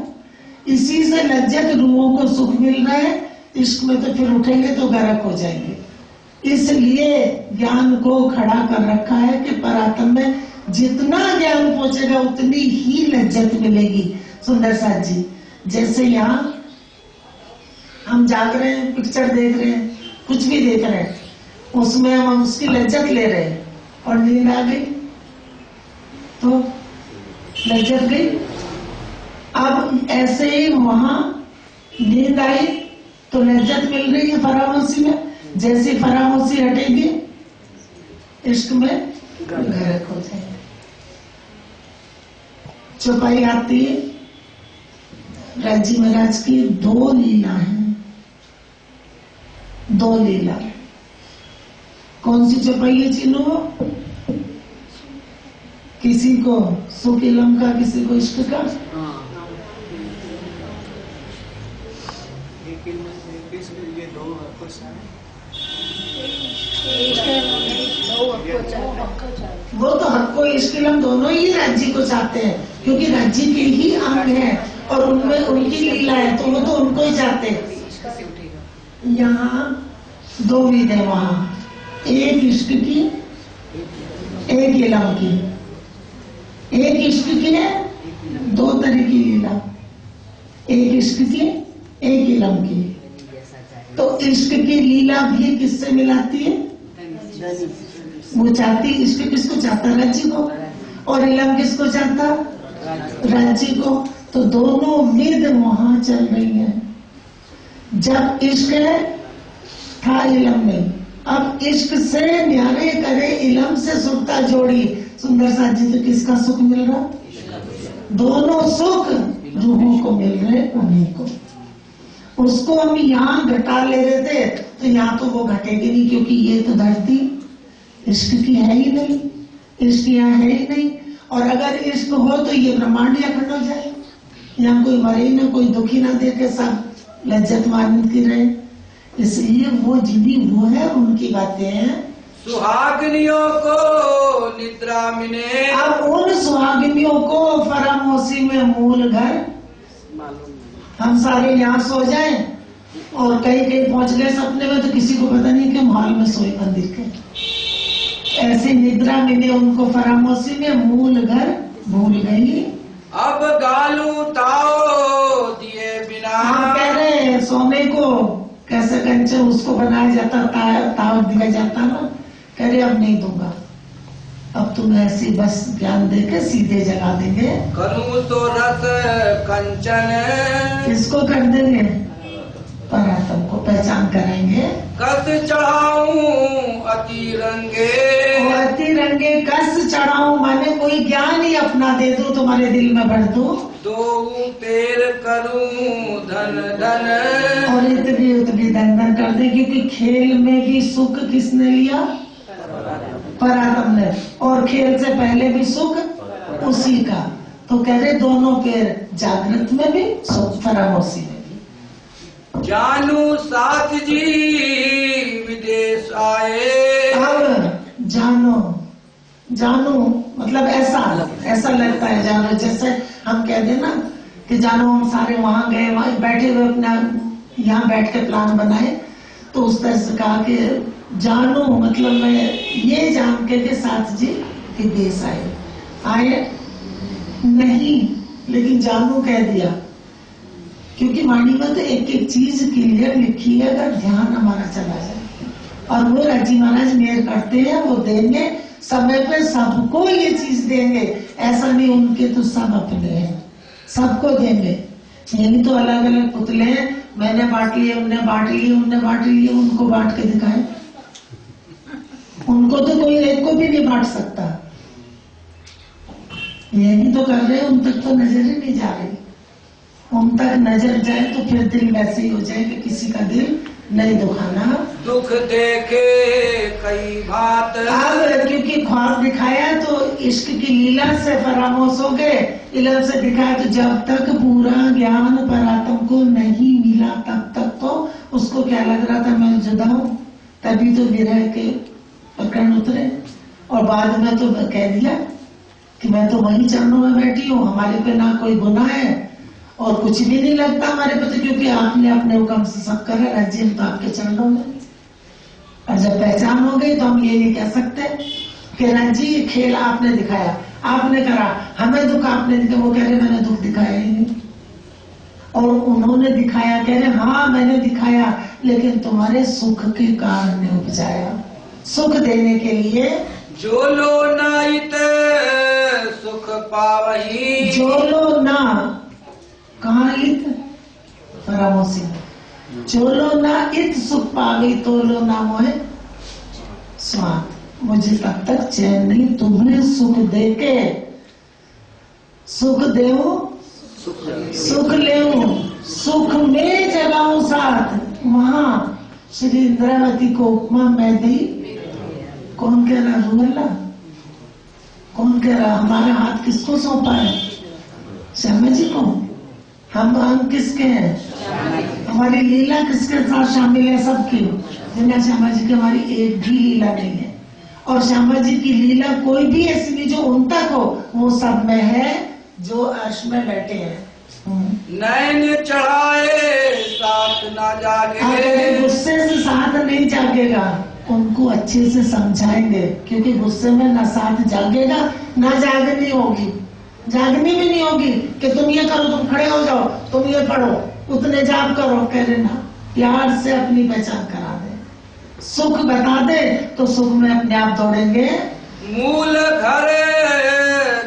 इसी से लज्जत रूहों को सुख मिल रहा है। इश्क में तो फिर उठेंगे तो गर्क हो जाएंगे। इसलिए ज्ञान को खड़ा कर रखा है कि परातम में जितना ज्ञान पहुंचेगा उतनी ही लज्जत मिलेगी। सुंदर साथ जी, जैसे यहाँ हम जाग रहे हैं, पिक्चर देख रहे हैं, कुछ भी देख रहे हैं, उसमें हम उसकी लज्जत ले रहे हैं और नींद आ गई तो लज्जत गई। अब ऐसे ही वहां नींद आई तो लज्जत मिल रही है फरामोशी में। जैसे फरामोशी हटेगी इश्क में गर्क हो जाएगा। चौपाई आती है राजी महाराज की। दो लीला है, दो लीला। कौन सी चौपाई है चिन्हो? किसी को सुख इलम का, किसी को इश्क का। वो तो हक्को इश्क इलम दोनों ही राज्य को चाहते हैं, क्योंकि राज्य के ही अंग है और उनमें उनकी लीला है, तो वो तो उनको ही चाहते हैं। यहाँ दो विध है, वहाँ एक इश्क की, एक इलम की। एक इश्क की है, दो तरह की लीला। एक इश्क की, एक इलम की। तो इश्क की लीला भी किससे मिलाती है? वो चाहती, इश्क किसको चाहता? राज्य को। और इलम किसको चाहता? राज्य को। तो दोनों विध वहां चल रही है। जब इश्क है था इलम में, अब इश्क से न्यारे करे, इलम से सुखता जोड़ी। सुंदर साथ जी, तो किसका सुख मिल रहा? दोनों सुख रूहों को मिल रहे, उन्हीं को। उसको हम यहाँ घटा ले रहे थे तो यहाँ तो वो घटेगी नहीं, क्योंकि ये तो धरती इश्क की है ही नहीं, इश्क यहाँ है ही नहीं। और अगर इश्क हो तो ये ब्रह्मांड ही अखंड हो जाए। यहाँ कोई मरे ना, कोई दुखी ना देखे, सब लज्जत मानती रहे। इसलिए वो जिन्हीं वो है उनकी बातें हैं। सुहागनियों को निद्रा मिले। अब उन सुहागिनियों को फरामोशी में मूल घर। हम सारे यहाँ सो जाएं और कहीं कहीं पहुंच गए सपने में, तो किसी को पता नहीं कि हॉल में सोए मंदिर के। ऐसी निद्रा मिले उनको फरामोशी में, मूल घर भूल गई। अब गालू ताओ दिए बिना। हम कह रहे हैं सोने को कैसे कंचे उसको बनाया जाता, ताव दिया जाता ना। कह रहे अब नहीं दूंगा, अब तुम ऐसी बस ज्ञान देके सीधे जगा देंगे। करूं तो रत कंचन। इसको कर देंगे, परातम को पहचान कराएंगे। कस चढ़ाऊं अति रंगे। अति रंगे कस चढ़ाऊं, माने कोई ज्ञान ही अपना दे दो, तुम्हारे दिल में भर दो। दो तेर करूं धन धन। और इतनी उतनी धन धन कर दे, क्योंकि खेल में भी सुख किसने लिया? परातम ने। और खेल से पहले भी सुख उसी का। तो कह रहे दोनों पैर, जागृत में भी सुख, फरामोशी में भी। जानू साथ जी विदेश आए। अब जानो, जानो मतलब ऐसा लगता है जानो, जैसे हम कह देना कि जानो हम सारे वहां गए, वहां बैठे हुए अपना यहाँ बैठ के प्लान बनाए, तो उस तरह से कहा कि जानो मतलब मैं ये जान के साथ जी विदेश आए नहीं, लेकिन जानू कह दिया क्योंकि वाणी में तो एक एक चीज क्लियर लिखी है, अगर ध्यान हमारा चला जाए। और वो राजी महाराज मेहर करते हैं, वो देंगे समय पे, सबको ये चीज देंगे। ऐसा नहीं उनके तो सब अपने हैं, सबको देंगे। यही तो अलग अलग पुतले हैं, मैंने बांट लिए, उनने बांट लिए, उनने बांट लिए, उनको बांट के दिखाए। उनको तो कोई एक को भी नहीं बांट सकता। यही तो कर रहे हैं, उन तक तो नजर ही नहीं जा रही। उन तक नजर जाए तो फिर दिल वैसे ही हो जाए कि किसी का दिल नहीं दुखाना। दुख देखे कई बात। अब क्योंकि ख्वाब दिखाया तो इश्क की लीला से फरामोश हो गए, इल्म से दिखाया। तो जब तक पूरा ज्ञान परात्म को नहीं मिला तब तक तो उसको क्या लग रहा था, मैं जुदा हूँ। तभी तो विरह के प्रकरण उतरे। और बाद में तो कह दिया कि मैं तो वही चरणों में बैठी हूँ, हमारे पे ना कोई गुनाह है और कुछ भी नहीं लगता हमारे पे, तो क्योंकि आपने अपने हुक्म से सब करा, राज्य तो आपके चरणों में। और जब पहचान हो गई तो हम ये नहीं कह सकते कि राज्य ये खेल आपने दिखाया, आपने करा, हमें दुख आपने दिखाया। वो कह रहे मैंने दुख दिखाया ही नहीं। और उन्होंने दिखाया, कह रहे हाँ मैंने दिखाया, लेकिन तुम्हारे सुख के कारण ने उपजाया, सुख देने के लिए। जो लो नाइत सुख पावही। जो लो ना, कहाँ इत परामोसी, जो लो ना इत सुख पावी, तो लो ना मोहे स्वाद। मुझे तब तक चैन नहीं, तुम्हें सुख देके सुख देऊ, सुख लेऊ, सुख में जगाऊं साथ। वहां श्री इंद्रावती को उपमा मैं दी। कौन कह रहा, रूअल्ला? कौन कह रहा? हमारा हाथ किसको सौंपा है? श्यामा जी को। हम अंग किसके हैं? हमारी लीला किसके साथ शामिल है? सबकी। बिना श्यामा जी की हमारी एक भी लीला नहीं है। और श्यामा जी की लीला कोई भी ऐसी नहीं जो उन तक हो, वो सब में है जो अर्श में बैठे हैं। नैन चढ़ाए साथ ना जागे। गुस्से से साथ नहीं जागेगा, उनको अच्छे से समझाएंगे, क्योंकि गुस्से में ना साथ जागेगा ना जागनी होगी। जागनी भी नहीं होगी कि तुम ये करो, तुम खड़े हो जाओ, तुम ये पढ़ो, उतने जाप करो। कह रहे ना, प्यार से अपनी पहचान करा दे, सुख बता दे तो सुख में अपने आप दौड़ेंगे। मूल घर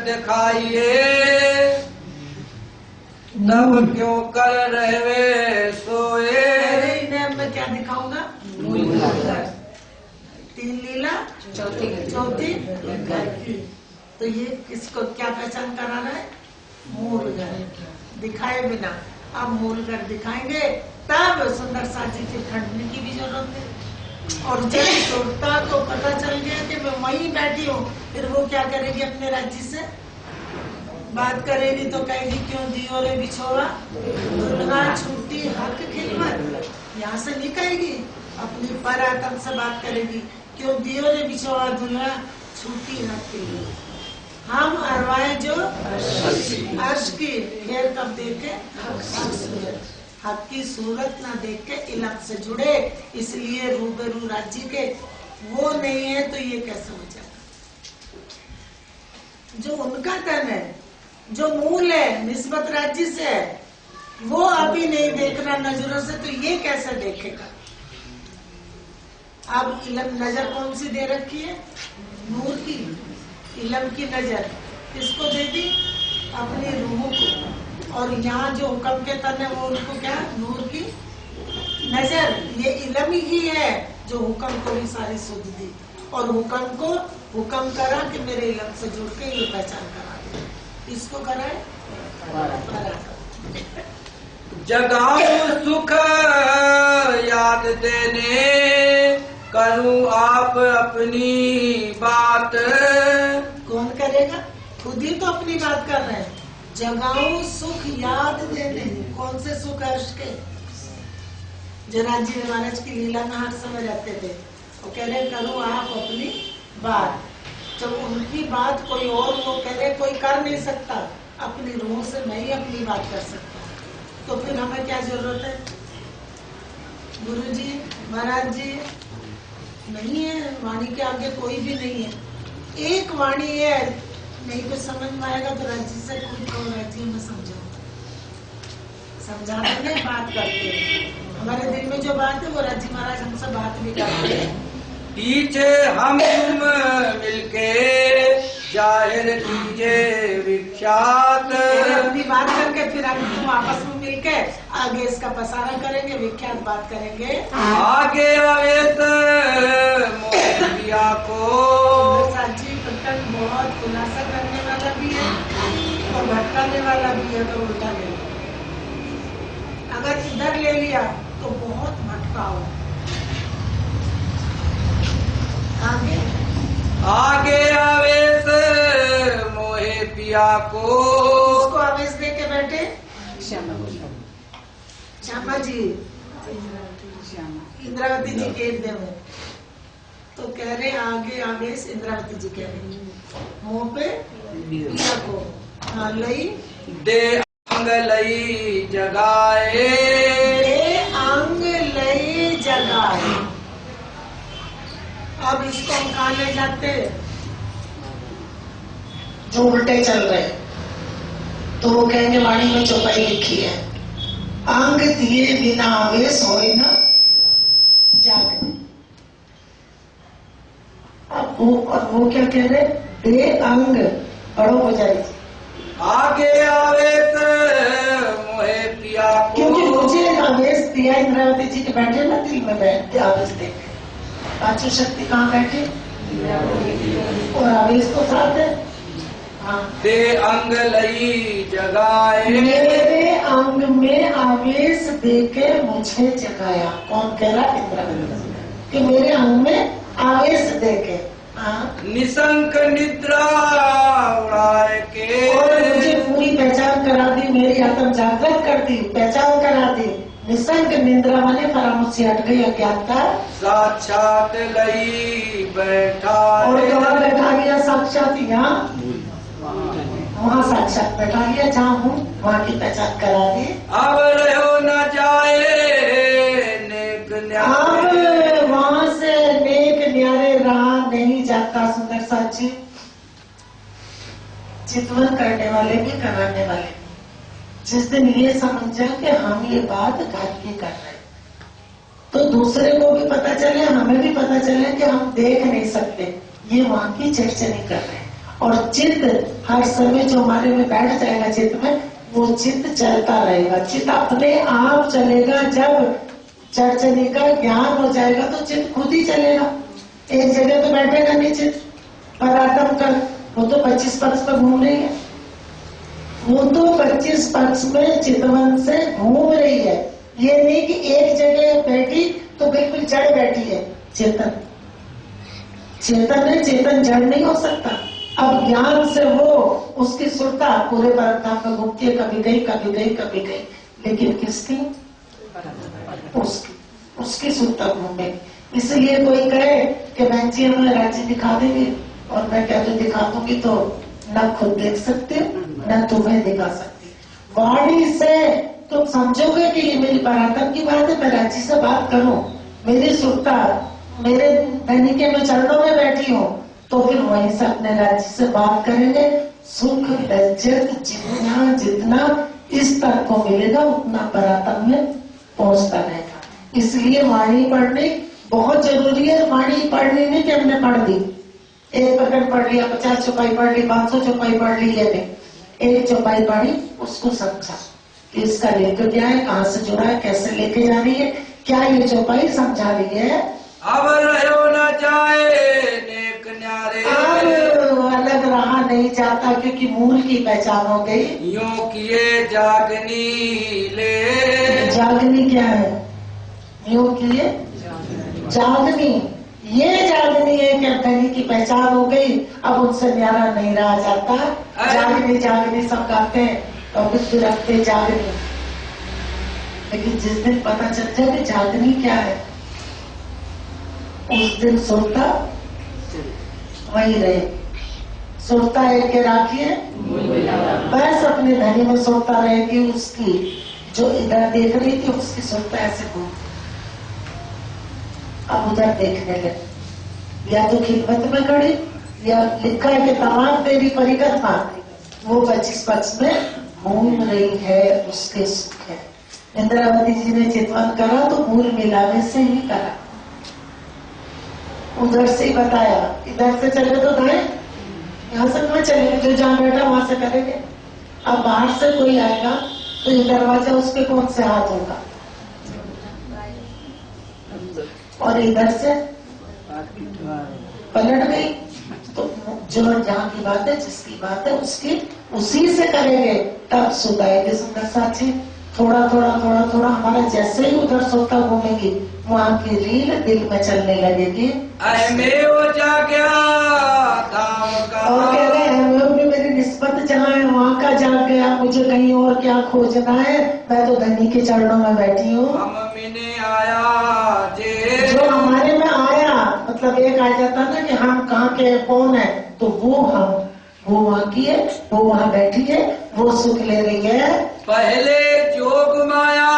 दिखाइए तब क्यों कर रहे सोए। इन्हें मैं क्या दिखाऊंगा? मूल घर, तीन लीला, चौथी घर की। तो ये किसको क्या पहचान कराना है? मूल घर दिखाए बिना। अब मूल घर दिखाएंगे तब सुंदर साजी की खंडनी की भी जरूरत है। और जब छोड़ता तो पता चल गया कि मैं वहीं बैठी हूँ, फिर वो क्या करेगी? अपने राज्य से बात करेगी तो कहेगी क्यों दियो रे बिछोड़ा, दुल्हा छूटी हक खिलमत। यहाँ से नहीं कहेगी, अपनी पराक्रम से बात करेगी, क्यों दियो रे बिछोड़ा दुल्हा छूटी हक खिलमत। हम अरवाए जो अर्श की, फिर कब देखे हक की सूरत ना देख के इल्म से जुड़े, इसलिए रूबरू राज्य के वो नहीं है तो ये कैसे हो जाएगा? जो उनका तन है, जो मूल है, निस्बत राज्य से है, वो अभी नहीं देख रहा नजरों से, तो ये कैसे देखेगा? अब इल्म नजर कौन सी दे रखी है? नूर की। इल्म की नजर किसको दे दी? अपनी रूह को। और यहाँ जो हुक्म के तन है वो उनको क्या? नूर की नजर। ये इल्म ही है जो हुक्म को भी सारी सुध दी, और हुक्म को हुक्म करा कि मेरे इल्म से जुड़ के ये पहचान करा दे। इसको कराए जगाऊं सुख याद देने, करूं आप अपनी बात। कौन करेगा? खुद ही तो अपनी बात कर रहे हैं। जगाऊं सुख याद देने, कौन से सुख? अर्श के। जो राज्य महाराज की लीला में हर समय रहते थे, वो कह रहे करूं आप अपनी बात। जब उनकी बात कोई और वो कह रहे कोई कर नहीं सकता, अपनी रूह से मैं ही अपनी बात कर सकता हूँ, तो फिर हमें क्या जरूरत है? गुरु जी, महाराज जी नहीं है, वाणी के आगे कोई भी नहीं है। एक वाणी है, नहीं कुछ समझ में आएगा तो राज्य से कोई तो राज्य में समझाऊंगा। समझा देंगे, बात करते हैं। हमारे दिल में जो बात है वो राज्य महाराज हमसे बात भी करते हैं। पीछे हम तुम मिलके जाहिर कीजिए विख्यात। अपनी बात करके फिर हम तुम आपस में मिलके आगे इसका पसारा करेंगे, विख्यात बात करेंगे। आगे अवेत मोहिया को साची प्रकट बहुत खुलासा करने वाला भी है और भटकाने वाला भी है, तो उल्टा ले लो। अगर इधर ले लिया तो बहुत भटकाओ। आगे आवेश मोहे पिया को। उसको आवेश दे के बैठे श्यामा जी, इंद्रावती जी के हृदय में, तो कह रहे आगे आवेश इंद्रावती जी कह रहे मुंह पे पिया को। हाँ, लई दे अंग लई जगाए। दे अंग लई जगाए। अब इसको हम कहा ले जाते जो उल्टे चल रहे, तो वो कहेंगे वाणी में चौपाई लिखी है, अंग दिए बिना आवेश होए ना जागे। अब वो क्या कह रहे, दे अंग बड़ो हो जाए। आगे आवेश मोहे पिया को। क्योंकि मुझे आवेश दिया इंद्रावती जी के बैठे ना, दिल में बैठते आवेश दे। पांचों शक्ति कहाँ बैठे और आवेश तो साथ है। हाँ, दे अंग लई जगाए। मेरे अंग में आवेश देके मुझे जगाया। कौन कह रहा, इंद्रावती कि मेरे अंग में आवेश देके। हाँ, निशंक निद्रा उड़ाए के। और मुझे पूरी पहचान करा दी, मेरी आत्म जागृत कर दी, पहचान करा दी। निशंक निंद्रा माने परामुख हट गई अज्ञानता। साक्षात लई बैठा। और कहाँ बैठा गया साक्षात, यहाँ वहाँ साक्षात बैठा गया जहाँ हूँ, वहाँ की पहचान करा दी। अब रहो न जाए नेक न्याय। अब वहाँ से नेक न्यारे रहा नहीं जाता। सुंदर साची, चितवन करने वाले भी कराने वाले, जिस दिन ये समझ जाए कि हम ये बात घर की कर रहे हैं, तो दूसरे को भी पता चले, हमें भी पता चले कि हम देख नहीं सकते, ये वहाँ की चर्चा नहीं कर रहे हैं। और चित्त हर समय जो हमारे में बैठ जाएगा चित्त में, वो चित्त चलता रहेगा। चित्त अपने आप चलेगा। जब चर्चनी का ज्ञान हो जाएगा तो चित्त खुद ही चलेगा। एक जगह तो बैठेगा नहीं चित्त। पराक्रम कर, वो तो 25 पक्ष पर घूम रही है, वो तो 25 पक्ष में चितवन से घूम रही है। ये नहीं कि एक जगह बैठी तो बिल्कुल जड़ बैठी है। चेतन चेतन है, चेतन जड़ नहीं हो सकता। अब ज्ञान से वो उसकी सुरता पूरे परम में घूमती है, कभी गई कभी गई कभी गई, लेकिन किसकी, उसकी सुरता घूमे। इसलिए कोई कहे कि बहन जी हमें राज्य दिखा देंगे, और मैं क्या तो दिखा दूंगी तो न खुद देख सकते न तुम्हें दिखा सकती। वाणी से तुम समझोगे कि ये मेरी पराक्रम की बात है, मैं राज्य से बात करूं, मेरी सुरता मेरे धनी के मैं चरणों में बैठी हूँ, तो फिर वहीं से अपने राज्य से बात करेंगे। सुख लज्जत जितना जितना इस तक को मिलेगा उतना पराक्रम में पहुंचता रहेगा। इसलिए वाणी पढ़नी बहुत जरूरी है। वाणी पढ़नी नहीं कि हमने पढ़ दी, एक प्रकट पढ़ लिया, 50 चौपाई पढ़ ली, 500 चौपाई पढ़ ली, ये नहीं। एक चौपाई पढ़ी, उसको समझा कि इसका लेकर क्या है, कहाँ से जुड़ा है, कैसे लेके जा रही है, क्या ये चौपाई समझा रही है। अब रहो न जाए नेक न्यारे। अब अलग रहा नहीं जाता, क्योंकि मूल की पहचान हो गई। यूं किए जागनी ले। जागनी क्या है, यूं किए जागनी, ये जागनी है कि धनी की पहचान हो गई, अब उनसे न्यारा नहीं रहा जाता। जागनी जागनी सब गाते हैं और कुछ रखते जागनी, लेकिन जिस दिन पता चल जाए कि जागनी क्या है, उस दिन सोता वही रहे। सोता है के राखिए, बस अपने धनी में सोता रहेगी। उसकी जो इधर देख रही थी उसकी सोता ऐसे घूम, अब उधर देखने लगे, या तो खिदमत में खड़ी, या लिखा है कि तमाम तेरी परिक्रमा वो 25 पक्ष में घूम रही है, उसके सुख है। इंद्रावती जी ने चितवन करा तो मूल मिलावे से ही करा, उधर से ही बताया। इधर से चले तो दाएं, यहाँ से कहाँ चलेंगे, जो जहाँ बैठा वहां से करेंगे। अब बाहर से कोई आएगा तो ये दरवाजा उसके कौन से हाथ होगा, और इधर से पलट गई तो जो जहाँ की बात है, जिसकी बात है, उसकी उसी से करेंगे तब सुध आएगी। सुंदर साथी, थोड़ा थोड़ा थोड़ा थोड़ा हमारा जैसे ही उधर सोता घूमेगी, वहाँ की रील दिल में चलने लगेगी। और कह रहे हैं भी मेरी निस्बत जहाँ है वहाँ का जाग गया, मुझे कहीं और क्या खोजना है, मैं तो धनी के चरणों में बैठी हूँ। जो हमारे में आया, मतलब एक आ जाता ना कि हम कहाँ के कौन है, तो वो हम, वो वहाँ की है, वो वहाँ बैठी है, वो सुख ले रही है। पहले जोग माया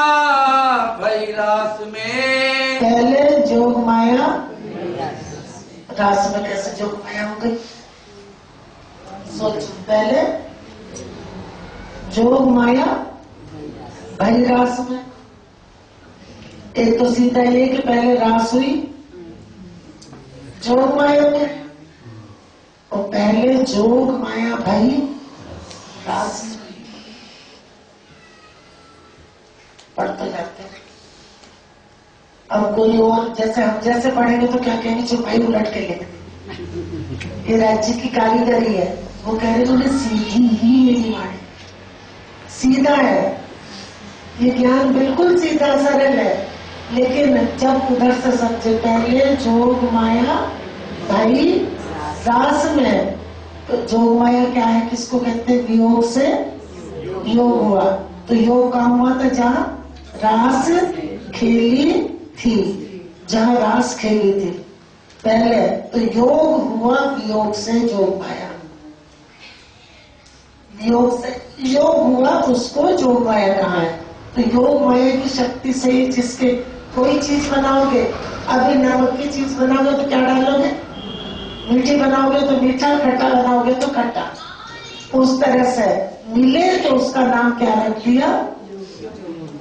भई रास में, पहले जोग माया, रास में कैसे जोग माया हो गई, सोच। पहले जोग माया भई रास में, एक तो सीधा ये कि पहले रास हुई जोग माया में, और पहले जोग माया भई रास में। पढ़ते जाते हैं। अब कोई और जैसे हम जैसे पढ़ेंगे तो क्या कहेंगे, जो भाई उलट के लिख दे, ये राज्य की कारीगरी है। वो कह रहे उन्हें सीधी ही मेरी वाणी, सीधा है ये ज्ञान, बिल्कुल सीधा सरल है। लेकिन जब उधर से समझे, पहले जोग माया भाई रास में, तो जोग माया क्या है, किसको कहते हैं, वियोग से योग हुआ, तो योग काम हुआ था जहाँ रास खेली थी, जहाँ रास खेली थी पहले, तो योग हुआ वियोग से जोग माया, वियोग से योग हुआ तो उसको जोग माया कहा है। तो योग माया की शक्ति से ही जिसके कोई चीज बनाओगे, अभी नमक की चीज बनाओगे तो क्या डालोगे, मीठी बनाओगे तो मीठा, खट्टा बनाओगे तो खट्टा, उस तरह से मिले तो उसका नाम क्या रख दिया,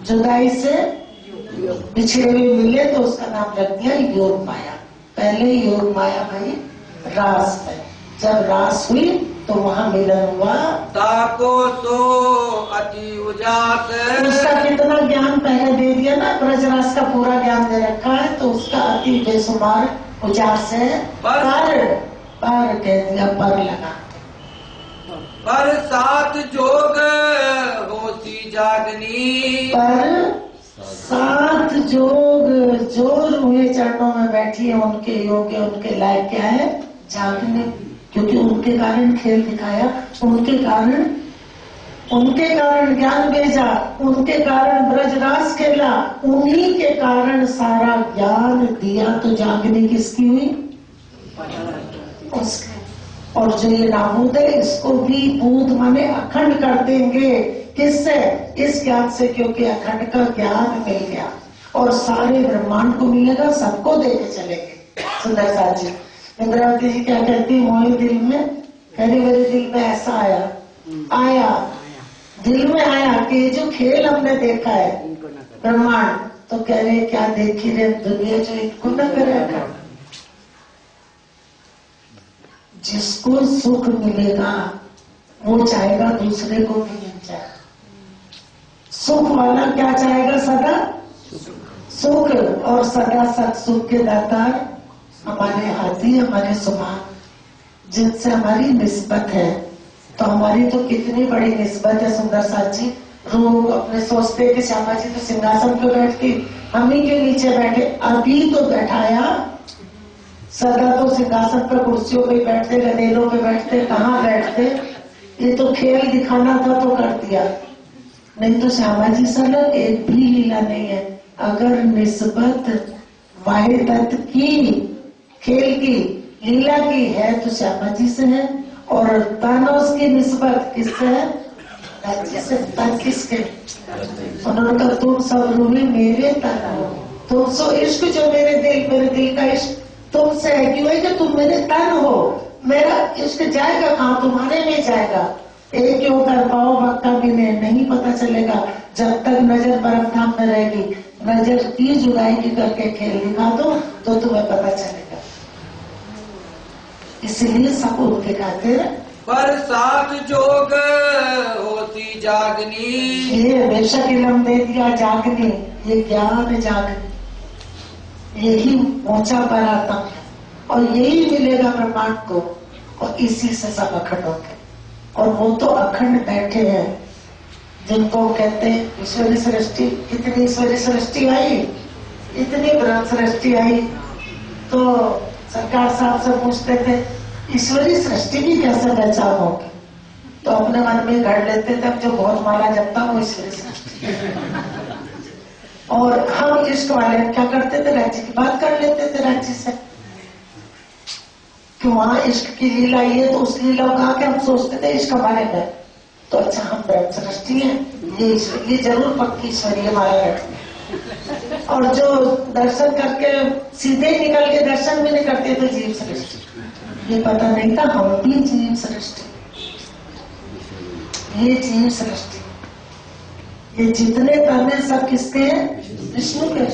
जुदाई से बिछड़े हुए मिले तो उसका नाम रख दिया योग माया। पहले योग माया भाई रास में, जब रास हुई तो वहाँ मिलन हुआ, ताको सो अति उजास, उसका कितना ज्ञान पहले दे दिया ना, ब्रजरास का पूरा ज्ञान दे रखा है, तो उसका अति बेसुमार उजास है। पर कह दिया, पर लगा, पर सात जोग होती जागनी, पर सात जोग, जो रूहे चरणों में बैठी है उनके योग्य, उनके लायक क्या है, जागने, क्योंकि उनके कारण खेल दिखाया, उनके कारण ज्ञान भेजा, उनके कारण ब्रजरास खेला, उन्हीं के कारण सारा ज्ञान दिया, तो जागने किसकी हुई, उसके। और जो ये नाबूद है, इसको भी बूद माने अखंड कर देंगे, किससे, इस ज्ञान से, क्योंकि अखंड का ज्ञान मिल गया और सारे ब्रह्मांड को मिलेगा, सबको देके चलेंगे। सुंदर साथ जी, इंद्रावती जी क्या कहती, मोहे दिल में, कहने मेरे दिल में ऐसा आया दिल में आया कि जो खेल हमने देखा है ब्रह्मांड, तो कह रहे क्या देखी रे दुनिया, जो इनको न करेगा, जिसको सुख मिलेगा वो चाहेगा दूसरे को भी मिल जाए। सुख वाला क्या चाहेगा, सदा सुख, और सदा सत सुख के दातार हमारे हाथी, हमारे सुमान, जिनसे हमारी निस्बत है। तो हमारी तो कितनी बड़ी निस्बत है सुंदर साथ जी। लोग अपने सोचते कि श्यामा जी तो सिंहासन पे बैठ के हम ही के नीचे बैठे, अभी तो बैठाया, सदा तो सिंहासन पर कुर्सियों पे बैठते, गदेलों पे बैठते, कहाँ बैठते, ये तो खेल दिखाना था तो कर दिया, नहीं तो श्यामा जी से अलग एक भी लीला नहीं है। अगर निस्बत वाहिदत की, खेल की, लीला की है तो श्यामा जी से है, और तानोस की निस्बत किससे है, राज्य से। तन किसके, उन्होंने कहा तुम सब रूहे मेरे तन हो, तुम सो इश्क जो मेरे दिल का इश्क तुमसे है, क्यों है कि तुम मेरे तन हो, मेरा इश्क जाएगा कहाँ, तुम्हारे में जाएगा। एक क्यों कर पाओ पक्का भी नहीं पता चलेगा जब तक नजर बर्फ धाम में रहेगी। नजर की जुदाई की करके खेल दिखा दो तो तुम्हें पता चलेगा। इसलिए सब उनके खातिर पर साथ जोग होती जागनी। ये बेशक इलम दे दिया जागनी, ये ज्ञान जागनी, यही ऊंचा परातम है और यही मिलेगा ब्रह्मांड को और इसी से सब अखंड होंगे। और वो तो अखंड बैठे हैं जिनको कहते हैं ईश्वरी सृष्टि। इतनी ईश्वरी सृष्टि आई, इतनी ब्रह्म सृष्टि आई, तो सरकार साहब से पूछते थे ईश्वरी सृष्टि की कैसे पहचान होगी, तो अपने मन में घड़ लेते थे जो बहुत माला जपता वो ईश्वरी सृष्टि। और हम इश्क वाले क्या करते थे, राज्य की बात कर लेते थे राज्य से कि वहां इश्क की लीला ये तो उस लीला को कहा कि हम सोचते थे इश्क हमारे में। तो अच्छा हम ब्रह्म सृष्टि है, ये जरूर पक्की ईश्वरीय माया है। और जो दर्शन करके सीधे निकल के दर्शन भी नहीं करते थे जीव सृष्टि, ये पता नहीं था हम भी जीव सृष्टि, ये जीव सृष्टि, ये जितने तने सब किसके हैं, विष्णु के।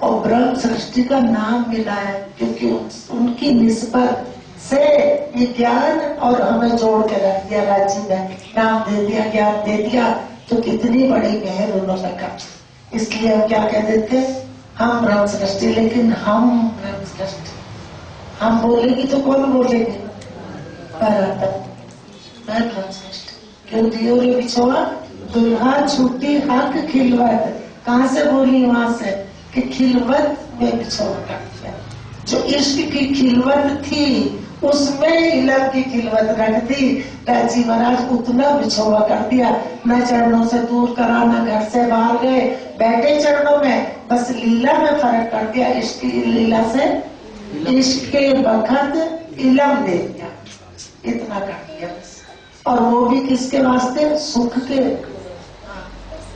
और ब्रह्म सृष्टि का नाम मिला है क्योंकि उनकी निस्बत से ये ज्ञान और हमें जोड़ के रख दिया, राज्य में नाम दे दिया, ज्ञान दे दिया। तो कितनी बड़ी मेहर उन्होंने कर। इसलिए हम क्या कह देते, हम ब्रह्म सृष्टि, लेकिन हम ब्रह्म सृष्टि हम बोलेगी तो कौन बोलेगी, परात्मा मैं ब्रह्म सृष्टि। क्यों दियो रे बिछोआ दुल्हा छूटी हक खिलवत, कहाँ से बोली, वहां से कि खिलवत में बिछोआ कर दिया। जो इश्क की खिलवत थी उसमें इलम की खिलवत रख दी। राजी महाराज उतना बिछोआ कर दिया, न चरणों से दूर करा, न घर से बाहर गए, बैठे चरणों में, बस लीला में फर्क कर दिया। इश्क की लीला से इश्क के बखत इलम दे दिया, इतना कर दिया। और वो भी किसके वास्ते, सुख के।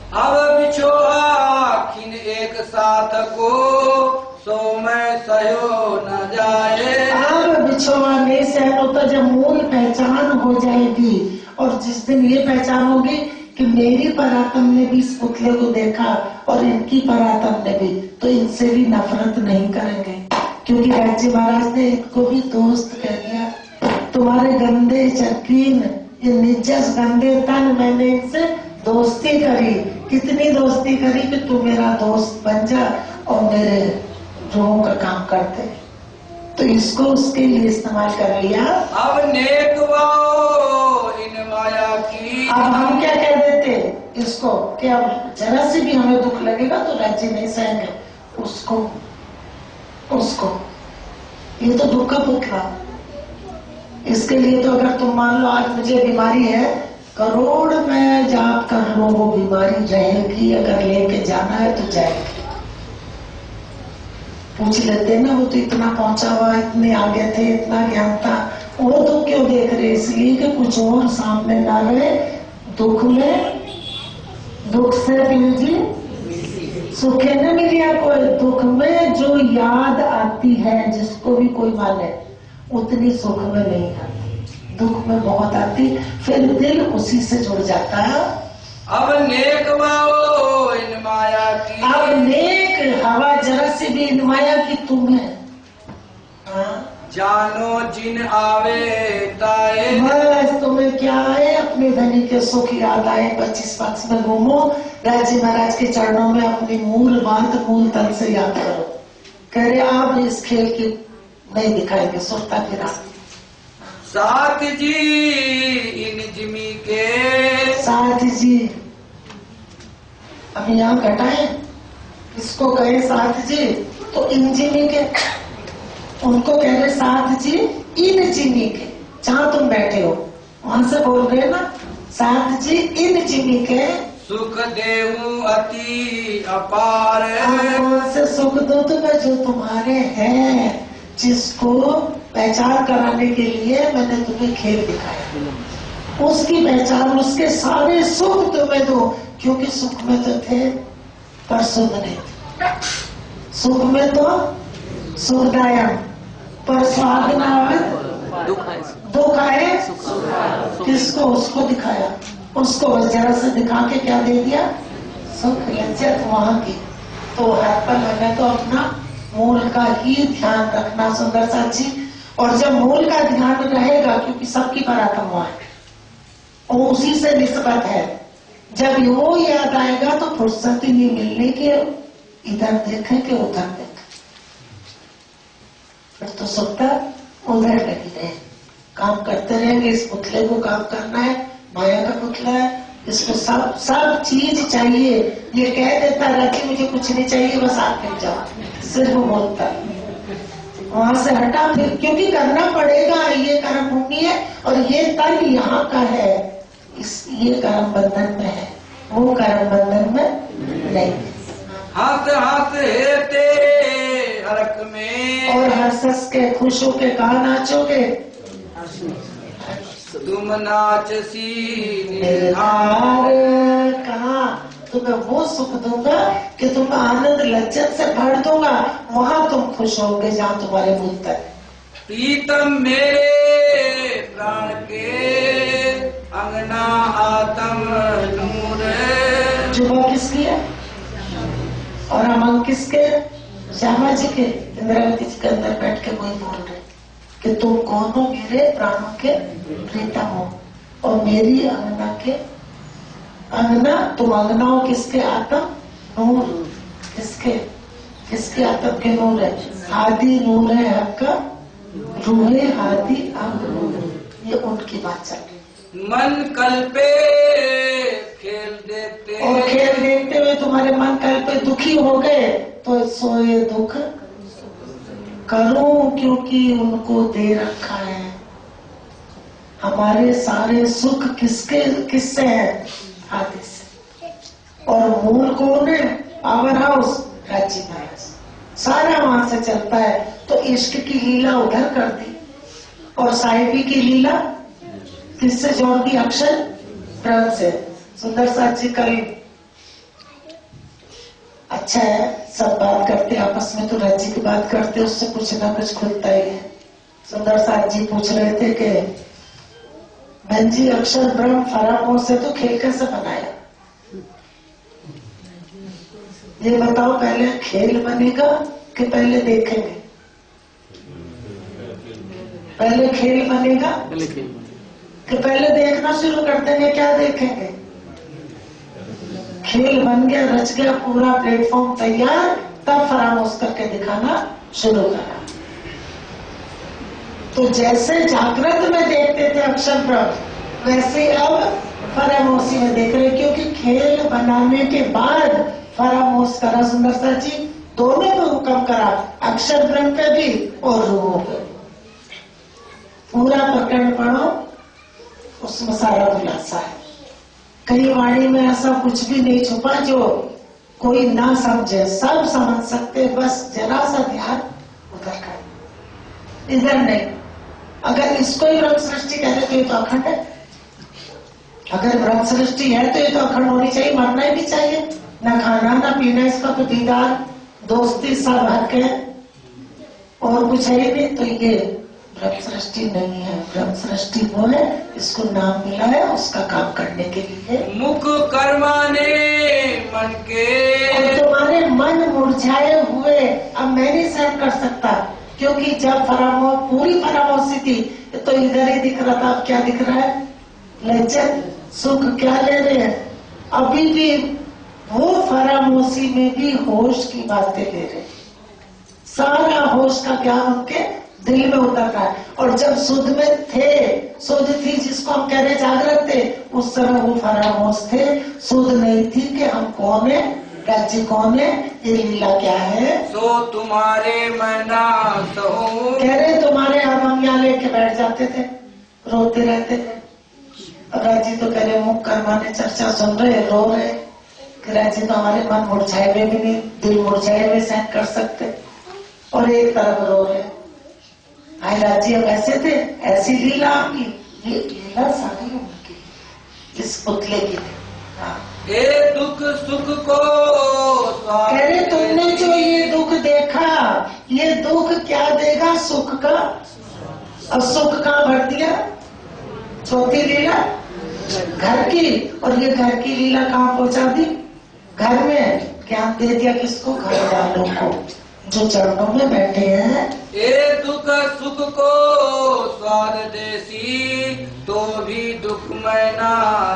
अब बिछोआ खिन एक साथ को, सो मैं सयो न जाए। अब बिछोआ नहीं सहन होता जब मूल पहचान हो जाएगी। और जिस दिन ये पहचान होगी कि मेरी परात्म ने भी इस पुतले को देखा और इनकी परात्म ने भी, तो इनसे भी नफरत नहीं करेंगे। क्योंकि राज्य महाराज ने इनको भी दोस्त कह दिया। तुम्हारे गंदे चरकीन, ये निजस गंदे तन, मैंने इनसे दोस्ती करी। कितनी दोस्ती करी कि तू मेरा दोस्त बन जा और मेरे रूहों का काम करते। तो इसको उसके लिए इस्तेमाल कर लिया। अब नेक वाओ इन माया की। अब हम क्या कह देते इसको कि अब जरा से भी हमें दुख लगेगा तो राज्य नहीं सहेंगे उसको, ये तो दुख का पुतला। इसके लिए तो अगर तुम मान लो आज मुझे बीमारी है, करोड़ में जाप कर लो वो बीमारी रहेगी, अगर लेके जाना है तो जाएगी। पूछ लेते ना, वो तो इतना पहुंचा हुआ, इतने आगे थे, इतना ज्ञान था, वो दुख क्यों देख रहे, इसलिए कि कुछ और सामने ना रहे। दुख में, दुख से पीजी सुखे न मिलिया कोई। दुख में जो याद आती है, जिसको भी कोई माने, उतनी सुख में नहीं आती, दुख में बहुत आती। फिर दिल उसी से जुड़ जाता है। अब नेक वाओ इन माया की। अब नेक हवा जरा सी भी इन माया की तुम्हें, जानो जिन आवे ताए। बस तुम्हें क्या है, अपने धनी के सुख याद आए, 25 पक्ष में घूमो, राज्य महाराज के चरणों में अपनी मूल बात मूल तन से याद करो। कह रहे आप इस खेल की नहीं दिखाएंगे, सोचता फिरा। साथ जी इन जिमी के। साथ जी, अब यहाँ घटाए, इसको कहे साथ जी तो इन जिमी के, उनको कह रहे साथ जी इन जिमी के। जहाँ तुम बैठे हो वहां से बोल रहे ना, साथ जी इन जिमी के। सुख देहु अति अपार। कौन से सुख दो तुम्हें जो तुम्हारे हैं, जिसको पहचान कराने के लिए मैंने तुम्हें खेल दिखाया, उसकी पहचान, उसके सारे सुख तुम्हें दो। क्योंकि सुख में तो थे पर सुख नहीं थे, सुख में तो सुखदायक पर स्वाद दुख आए किसको? उसको दिखाया, उसको बस जरा से दिखा के क्या दे दिया? सुख लज्जत वहां की। तो हर पल हमें तो अपना मूल का ही ध्यान रखना सुंदर साथ जी। और जब मूल का ध्यान रहेगा, क्योंकि सबकी परात्मा है, वो उसी से निस्बत है, जब वो याद आएगा तो फुर्सत ही नहीं मिलने के इधर देखें कि उधर देखें, फिर तो सुखता उधर लगी रहे। काम करते रहेंगे, इस पुतले को काम करना है, माया का पुतला है, इसको सब चीज चाहिए। ये कह देता राखी मुझे कुछ नहीं चाहिए, बस आप मिल जाओ, सिर्फ बोलता। वहां से हटा फिर, क्योंकि करना पड़ेगा, ये कर्म भूमि है और ये तन यहाँ का है, ये कर्म बंधन में है, वो कर्म बंधन में नहीं। हाथ हाथ हेते हरक में, और हंस के खुश होके कहा नाचोगे? तुम नाचसी निरार। कहा तुम्हें वो सुख दूंगा कि तुम आनंद लज्जत से भर दूंगा, वहां तुम खुश होगे जहाँ तुम्हारे मूल तक। प्रीतम मेरे प्राण के अंगना आत्म नूर। जुबा किसकी है और अमंग किसके? श्यामा जी के। इंद्रावती जी के अंदर बैठ के कोई बोल रहे कि तुम कौन हो? मेरे प्राणों के प्रीतम हो और मेरी अंगना के अंगना। तुम अंगना हो किसके? आत्म नूर। किसके आत्म के नूर है? हादी नूर है आपका, रूहे हादी अंग नूर। ये उनकी बात चल रही। मन कल्पे खेल देते, और खेल देखते हुए तुम्हारे मन कल पे दुखी हो गए, तो सोए दुख करूं क्योंकि उनको दे रखा है। हमारे सारे सुख किससे है? आदि से। और मूल कौन है? पावर हाउस राज्य महाराज, सारा वहां से चलता है। तो इश्क की लीला उधर कर दी और साहिबी की लीला किससे जोड़ दी? अक्षर ब्रह्म से। सुंदर साथ जी कल अच्छा है, सब बात करते आपस में, तो राज्य की बात करते, उससे कुछ ना कुछ खुलता ही है। सुंदर साथ जी पूछ रहे थे कि बहन जी अक्षर ब्रह्म फराकों से तो खेल कैसे बनाया? ये बताओ, पहले खेल बनेगा कि पहले देखेंगे? पहले खेल बनेगा कि पहले देखना शुरू कर देंगे? क्या देखेंगे? खेल बन गया, रच गया, पूरा प्लेटफॉर्म तैयार, तब फरामोश करके दिखाना शुरू करा। तो जैसे जागृत में देखते थे अक्षर ब्रह्म, वैसे अब फरामोशी में देख रहे, क्योंकि खेल बनाने के बाद फरामोश करा सुंदर सा जी, दोनों पे हुक्म करा, अक्षर ब्रह्म पे भी और रूहों पे। पूरा प्रकरण पढ़ो, उसमें सारा खुलासा है। कई वाणी में ऐसा कुछ भी नहीं छुपा जो कोई ना समझे, सब समझ सकते, बस जरा सा ध्यान उधर कर, इधर नहीं। अगर इसको ही ब्रह्म सृष्टि कहते तो ये तो अखंड है। अगर ब्रह्म सृष्टि है तो ये तो अखंड होनी चाहिए, मरना ही भी चाहिए, न खाना न पीना, इसका तो दीदार दोस्ती सब हक है, और कुछ है ही नहीं। तो ये ब्रह्म सृष्टि नहीं है, ब्रह्म सृष्टि वो है, इसको नाम मिला है उसका काम करने के लिए। मुख कर्माने मन के, और तुम्हारे मन मुरझाए हुए अब मैं नहीं सहन कर सकता, क्योंकि जब पूरी फरामोशी थी तो इधर ही दिख रहा था, अब क्या दिख रहा है? लज्जत सुख क्या ले रहे हैं? अभी भी वो फरामोशी में भी होश की बातें ले रहे, सारा होश का ज्ञान उनके दिल में उतर रहा है। और जब सुध में थे, सुध थी जिसको हम कह रहे जागृत थे, उस समय वो फरामोश थे, सुध नहीं थी कि हम कौन है, राज्य कौन है, ये लीला क्या है। सो तुम्हारे मना सो, कह रहे तुम्हारे अब हम यहाँ लेके बैठ जाते थे, रोते रहते थे। अब राज्य तो कह रहे मुख कर्माने चर्चा सुन रहे, रो रहे, राज्य तो हमारे मन मुरझाए हुए भी नहीं, दिल मुरझाए हुए सहन कर सकते, और एक तरफ रो रहे। आए राज्य अब ऐसे थे, ऐसी लीला आपकी, ये लीला सारी उनकी, इस पुतले की थी। ए दुख सुख को कह रहे तुमने जो ये दुख देखा, ये दुख क्या देगा? सुख का और सुख कहाँ भर दिया? चौथी लीला घर की, और ये घर की लीला कहाँ पहुंचा दी? घर में ज्ञान दे दिया किसको? घर वालों को जो चरणों में बैठे हैं। ए दुख सुख को स्वाद देसी, तो भी दुख मैं ना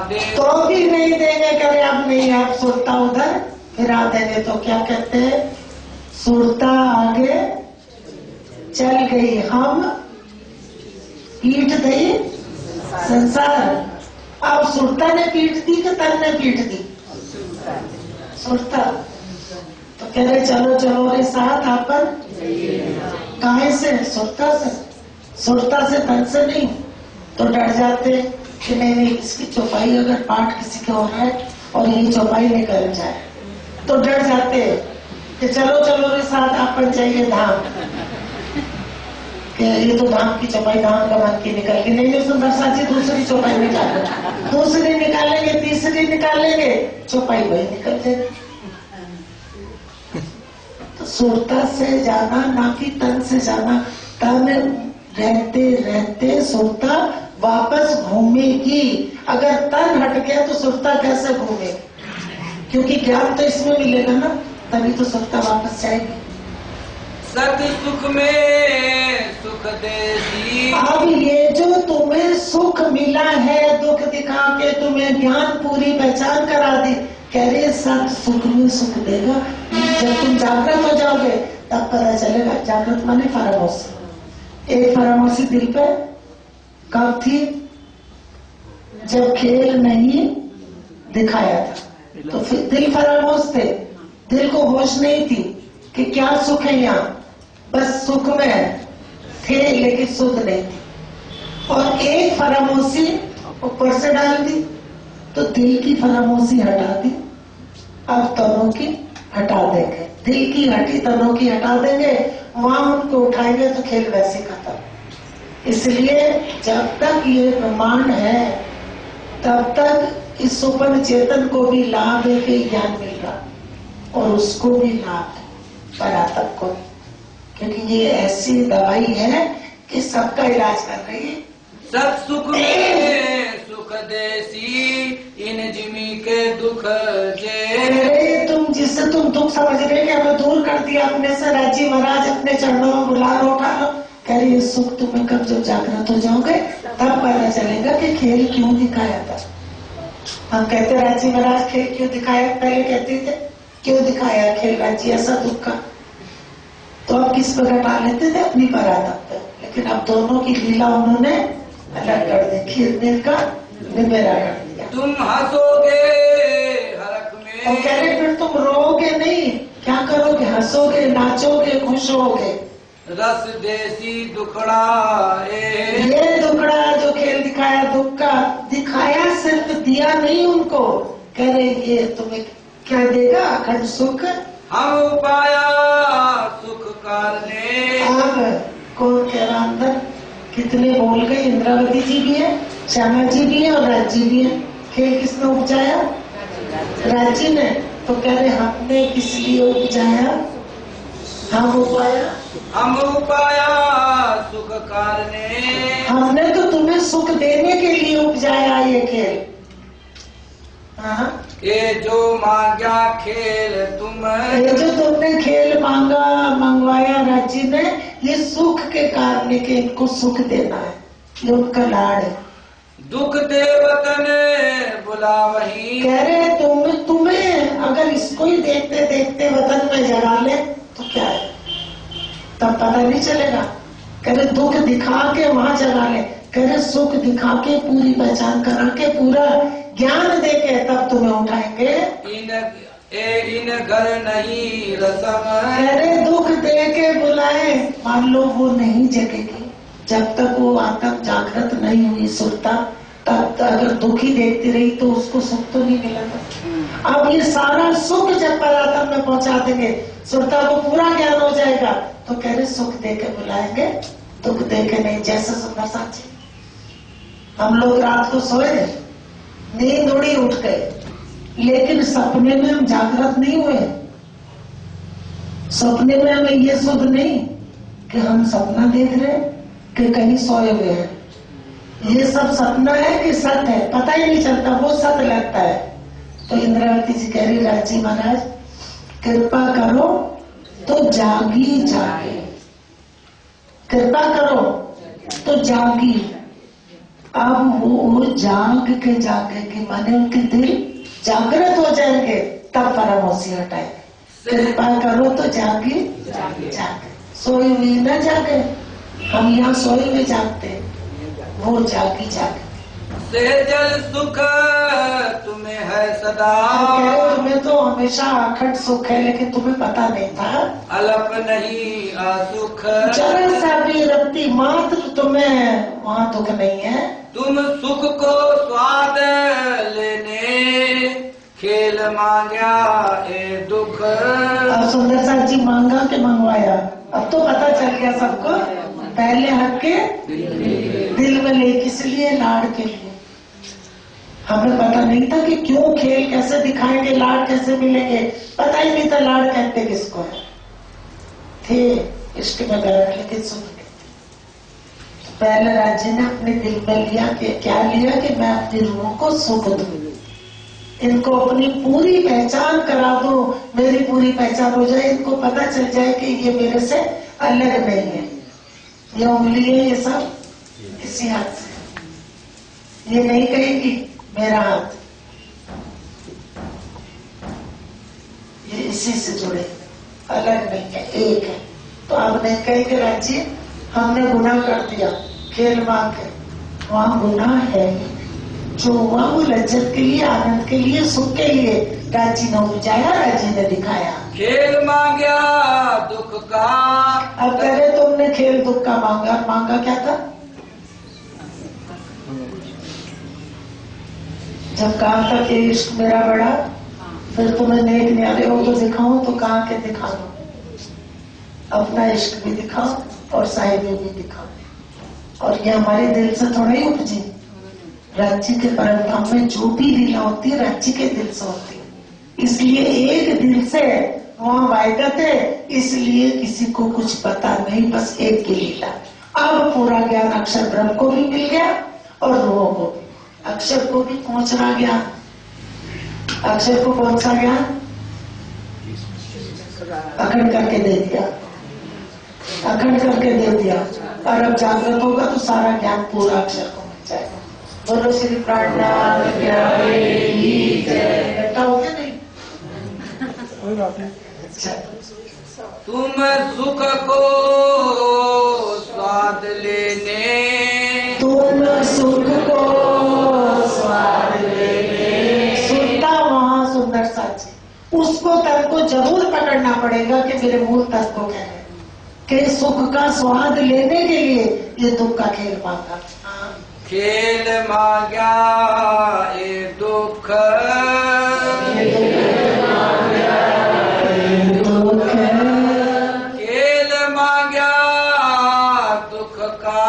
दे। तो भी नहीं देंगे, करे अब नहीं, आप सुरता उधर फिरा देंगे। तो क्या कहते हैं? सुरता आगे चल गई, हम पीठ दई संसार। अब सुरता ने पीठ दी कि तन ने पीठ दी? सुरता। तो कह रहे चलो चलो रे साथ अपन। काहे से? सुरता से। सुरता से, तन से नहीं। तो डर जाते कि नहीं इसकी चौपाई अगर पाठ किसी का हो रहा है और ये चौपाई निकल जाए, तो डर जाते कि चलो चलो रे साथ अपन चाहिए धाम, कि ये तो धाम की चौपाई, धाम का मन की निकल के नहीं, सुंदर साथी दूसरी चौपाई निकालेंगे, दूसरी निकालेंगे, तीसरी निकालेंगे, चौपाई वही निकल जाएगी। तो सुरता से जाना, ना कि तन से जाना। तन रहते रहते सुरता वापस घूमेगी। अगर तन हट गया तो सुरता कैसे घूमेगी? क्योंकि ज्ञान तो इसमें मिलेगा ना, तभी तो सुरता वापस जाएगी। सत सुख में सुख देसी। अब ये जो तुम्हें सुख मिला है, दुख दिखा के तुम्हें ज्ञान पूरी पहचान करा दी, कह रहे सत सुख में सुख देगा। जब तुम जागृत हो जाओगे तब पता चलेगा। जागृत माने फरामोशी। एक फरामोशी दिल पे कब थी? जब खेल नहीं दिखाया था, तो फिर दिल फरामोश थे, दिल को होश नहीं थी कि क्या सुख है यहाँ। बस सुख में थे लेकिन सुध नहीं थी। और एक फरामोशी ऊपर से डाल दी तो दिल की फरामोशी हटा दी। अब तनों की हटा देंगे, दिल की हटी तनों की हटा देंगे, वहां उनको उठाएंगे तो खेल वैसे खत्म। इसलिए जब तक ये ब्रह्मांड है तब तक इस सुपन चेतन को भी लाभ है कि ज्ञान मिल रहा, और उसको भी लाभ है परातप को, क्योंकि ये ऐसी दवाई है कि सबका इलाज कर रही है। सत सुख में सुख देसी, इन जिमी के दुख जे। अरे तुम जिससे तुम दुख समझ रहे कि हमें दूर कर दिया अपने से, राजी महाराज अपने चरणों में बुला लो, उठा लो। कह रही सुख तुम्हें कब जब जागृत हो जाओगे तब पता चलेगा कि खेल क्यों दिखाया था। हम कहते राजी महाराज खेल क्यों दिखाया, पहले कहते थे क्यों दिखाया खेल राजी ऐसा दुख का, तो अब किस पर घटा लेते थे? अपनी परातप पे। लेकिन अब दोनों की लीला उन्होंने अलग कर दी, खीरने का निबेरा कर दिया। तुम हंसोगे हरक में। और कह रहे फिर तुम रोगे नहीं, क्या करोगे? हंसोगे, नाचोगे, खुश होगे। रस देसी दुखड़ा ये दुखड़ा जो खेल दिखाया दुख का, दिखाया सिर्फ, दिया नहीं उनको। कह रहे ये तुम्हें क्या देगा? अखंड सुख। हम पाया सुख कारने। अब कौन कह रहा अंदर? कितने बोल गए? इंद्रावती जी भी है, श्यामा जी भी है और राज जी भी है। खेल किसने उपजाया? राज जी ने। तो कह रहे हमने किस लिए उपजाया? हम उपाया सुख कारने। हमने तो तुम्हें सुख देने के लिए उपजाया ये खेल। हाँ, ये जो मांगा खेल तुम। ये जो तुमने खेल मांगा, मंगवाया राजी ने, ये सुख के कारण के इनको सुख देना है, ये उनका लाड़ है। दुख देवतन बुला वही। कह रहे तुम्हें अगर इसको ही देखते देखते वतन में जगा ले तो क्या है, तब पता नहीं चलेगा। कह रहे दुख दिखा के वहां जगा ले, कह रहे सुख दिखा के पूरी पहचान करा के पूरा ज्ञान दे के तब तुम्हें उठाएंगे। इन घर नहीं रसम। कह रहे दुख दे के बुलाए, मान लो वो नहीं जगेगी जब तक वो आत्म जागृत नहीं हुई सुरता, तब तक अगर दुखी देखती रही तो उसको सुख तो नहीं मिलेगा। अब ये सारा सुख जब परात्म में पहुंचा देंगे, सुरता को पूरा ज्ञान हो जाएगा, तो कह रहे सुख दे के बुलाएंगे, दुख दे के नहीं। जैसे सुंदर साथी, हम लोग रात को सोए, नींद उड़ी, उठ गए, लेकिन सपने में हम जागृत नहीं हुए। सपने में हमें ये सुध नहीं कि हम सपना देख रहे, कि कहीं सोए हुए हैं। ये सब सपना है कि सत्य है, पता ही नहीं चलता, वो सत्य लगता है। तो इंद्रावती जी कह रही, राजी महाराज कृपा करो तो जागी जागे, कृपा करो तो जागी। अब वो जाग के जागेगी, माने उनके दिल जागृत हो जाएंगे, तब परमोसी हटाएंगे। कृपा करो तो जागी जागे, सोई हुई न जागे। हम यहाँ सोए हुए जागते, वो जागी जागे। सेजल सुख तुम्हें है सदा, तुम्हें तो हमेशा अखंड सुख है, लेकिन तुम्हें पता नहीं था। अलप नहीं असुख, जरा सा भी रत्ती मात्र तुम्हें वहाँ दुख नहीं है। तुम सुख को स्वाद लेने खेल मांगा ए दुख। अब सुंदर साथ जी मांगा के मंगवाया, अब तो पता चल गया सबको। पहले हक के दिल में ले, किस लिए? लाड़ के लिए। हमें पता नहीं था कि क्यों, खेल कैसे दिखाएंगे, लाड़ कैसे मिलेंगे, पता ही नहीं था लाड़ कहते किसको है। थे इष्ट में गलत, लेकिन सुन गए। पहले राज्य ने अपने दिल में लिया कि क्या लिया कि मैं अपनी रूह को सुख दूं, इनको अपनी पूरी पहचान करा दो, मेरी पूरी पहचान हो जाए, इनको पता चल जाए कि ये मेरे से अलग नहीं है। ये उंगली है, ये सब इसी हाथ से, ये नहीं कहेगी मेरा हाथ, ये इसी से जुड़े, अलग नहीं है, एक है। तो आप नहीं कहेंगे राज्य हमने गुनाह कर दिया खेल मांग के, वहाँ गुनाह है जो हुआ वो लज्जत के लिए, आनंद के लिए, सुख के लिए राजी ने उपजाया, राजी ने दिखाया। खेल मांगा दुख का, अब पहले तुमने खेल दुख का मांगा, मांगा क्या था? जब कहा था कि इश्क मेरा बड़ा, फिर तुम्हें नेक न्यारे हो तो दिखाओ, तो कहा के दिखा दो, अपना इश्क भी दिखाओ और साहिबी भी दिखाओ। और ये हमारे दिल से थोड़ा ही उपजी, राज्य के परम धाम में जो भी लीला होती है राज्य के दिल से होती है, इसलिए एक दिल से वहाँ वायगत है, इसलिए किसी को कुछ पता नहीं, बस एक की लीला। अब पूरा ज्ञान अक्षर ब्रह्म को भी मिल गया और रूह को भी, अक्षर को भी पहुंच रहा ज्ञान। अक्षर को कौन सा ज्ञान? अखंड करके दे दिया, अखंड करके दे दिया, और अब जागृत होगा तो सारा ज्ञान पूरा अक्षर को मिल जाएगा। बोलो श्री प्राणनाथ प्यारे की जय। बेटा हो गया नहीं? कोई बात नहीं। अच्छा, तुम सुख को स्वाद लेने, तुम सुख को स्वाद लेने, सुनता वहाँ सुंदर साची, उसको तर्क को जरूर पकड़ना पड़ेगा कि मेरे मूल तर्क को कह रहे हैं कि सुख का स्वाद लेने के लिए ये दुख का खेल मांगा। खेल मांगा ए दुख, खेल मांगा दुख का,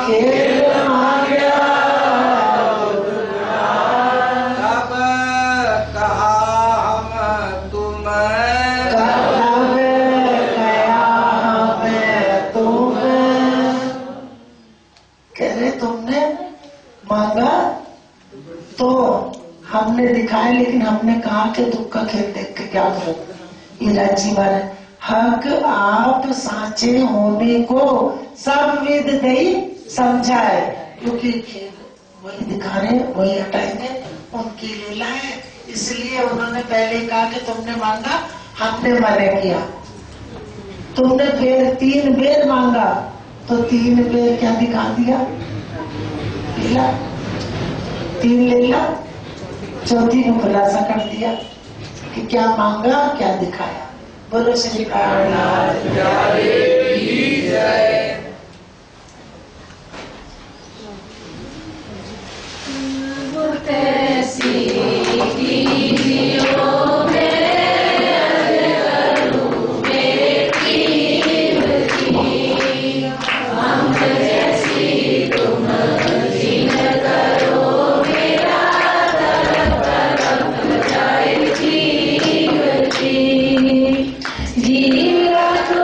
खेल मांगा तब कहा हम तुम, कह रहे तुमने मांगा तो हमने दिखाया, लेकिन हमने कहा कि दुख का खेल देख के क्या करो। ये राज्य वाला हक आप साचे होने को सब विद दई समझाए, क्योंकि खेल वही दिखा रहे वही हटाएंगे, उनकी लीला है, इसलिए उन्होंने पहले कहा कि तुमने मांगा हमने मना किया। तुमने फिर 3 बेर मांगा तो 3 बेर क्या दिखा दिया? लीला। 3 लीला, चौथी में खुलासा कर दिया कि क्या मांगा क्या दिखाया। बोलो श्री प्राणनाथ प्यारे की जय। जीवा तो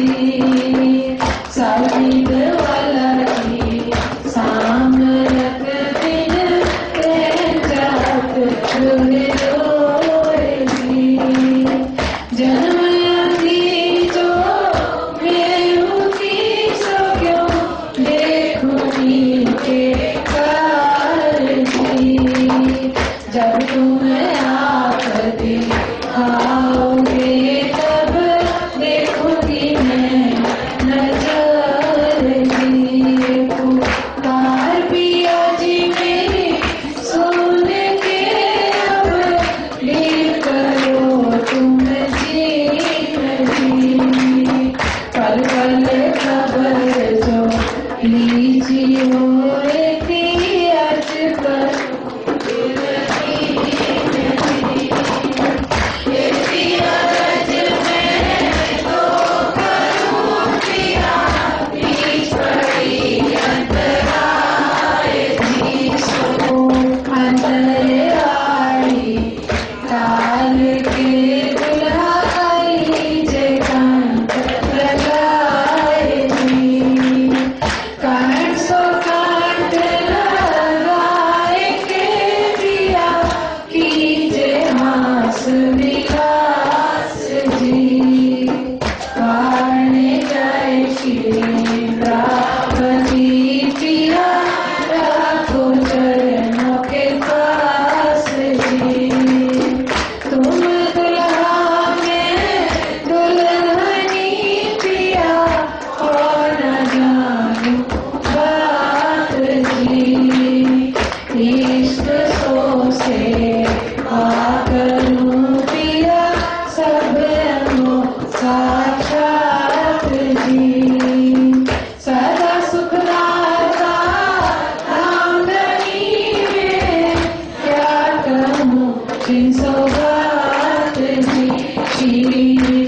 जी साबित वाला की साम रख दिन जात जुड़े रोए जी जन्म दी जो मेरू की सो क्यों देखूंगी के कार जी जब तुम आप दिखाओगे तब देखूंगी मैं नजर जी पुकार पिया जी मेरी सुन के अब लीक करो तुम जी पल पल खबर जो लीजियो आज पर काल के दुल्हाई जे कंठ लगाए जी कंठ सो कंठ लगाए के दिया कीजे हास विलास जी वाणे जय श्री रावती पिया राखो चरणों के पास जी तुम दुल्हा में दुल्हनी पिया और न जानू बात जी इष्ट सो से करूं पिया सब साक्षात जी सदा सुखदाता आमदनी में क्या कहूँ जिन सौगात जी श्री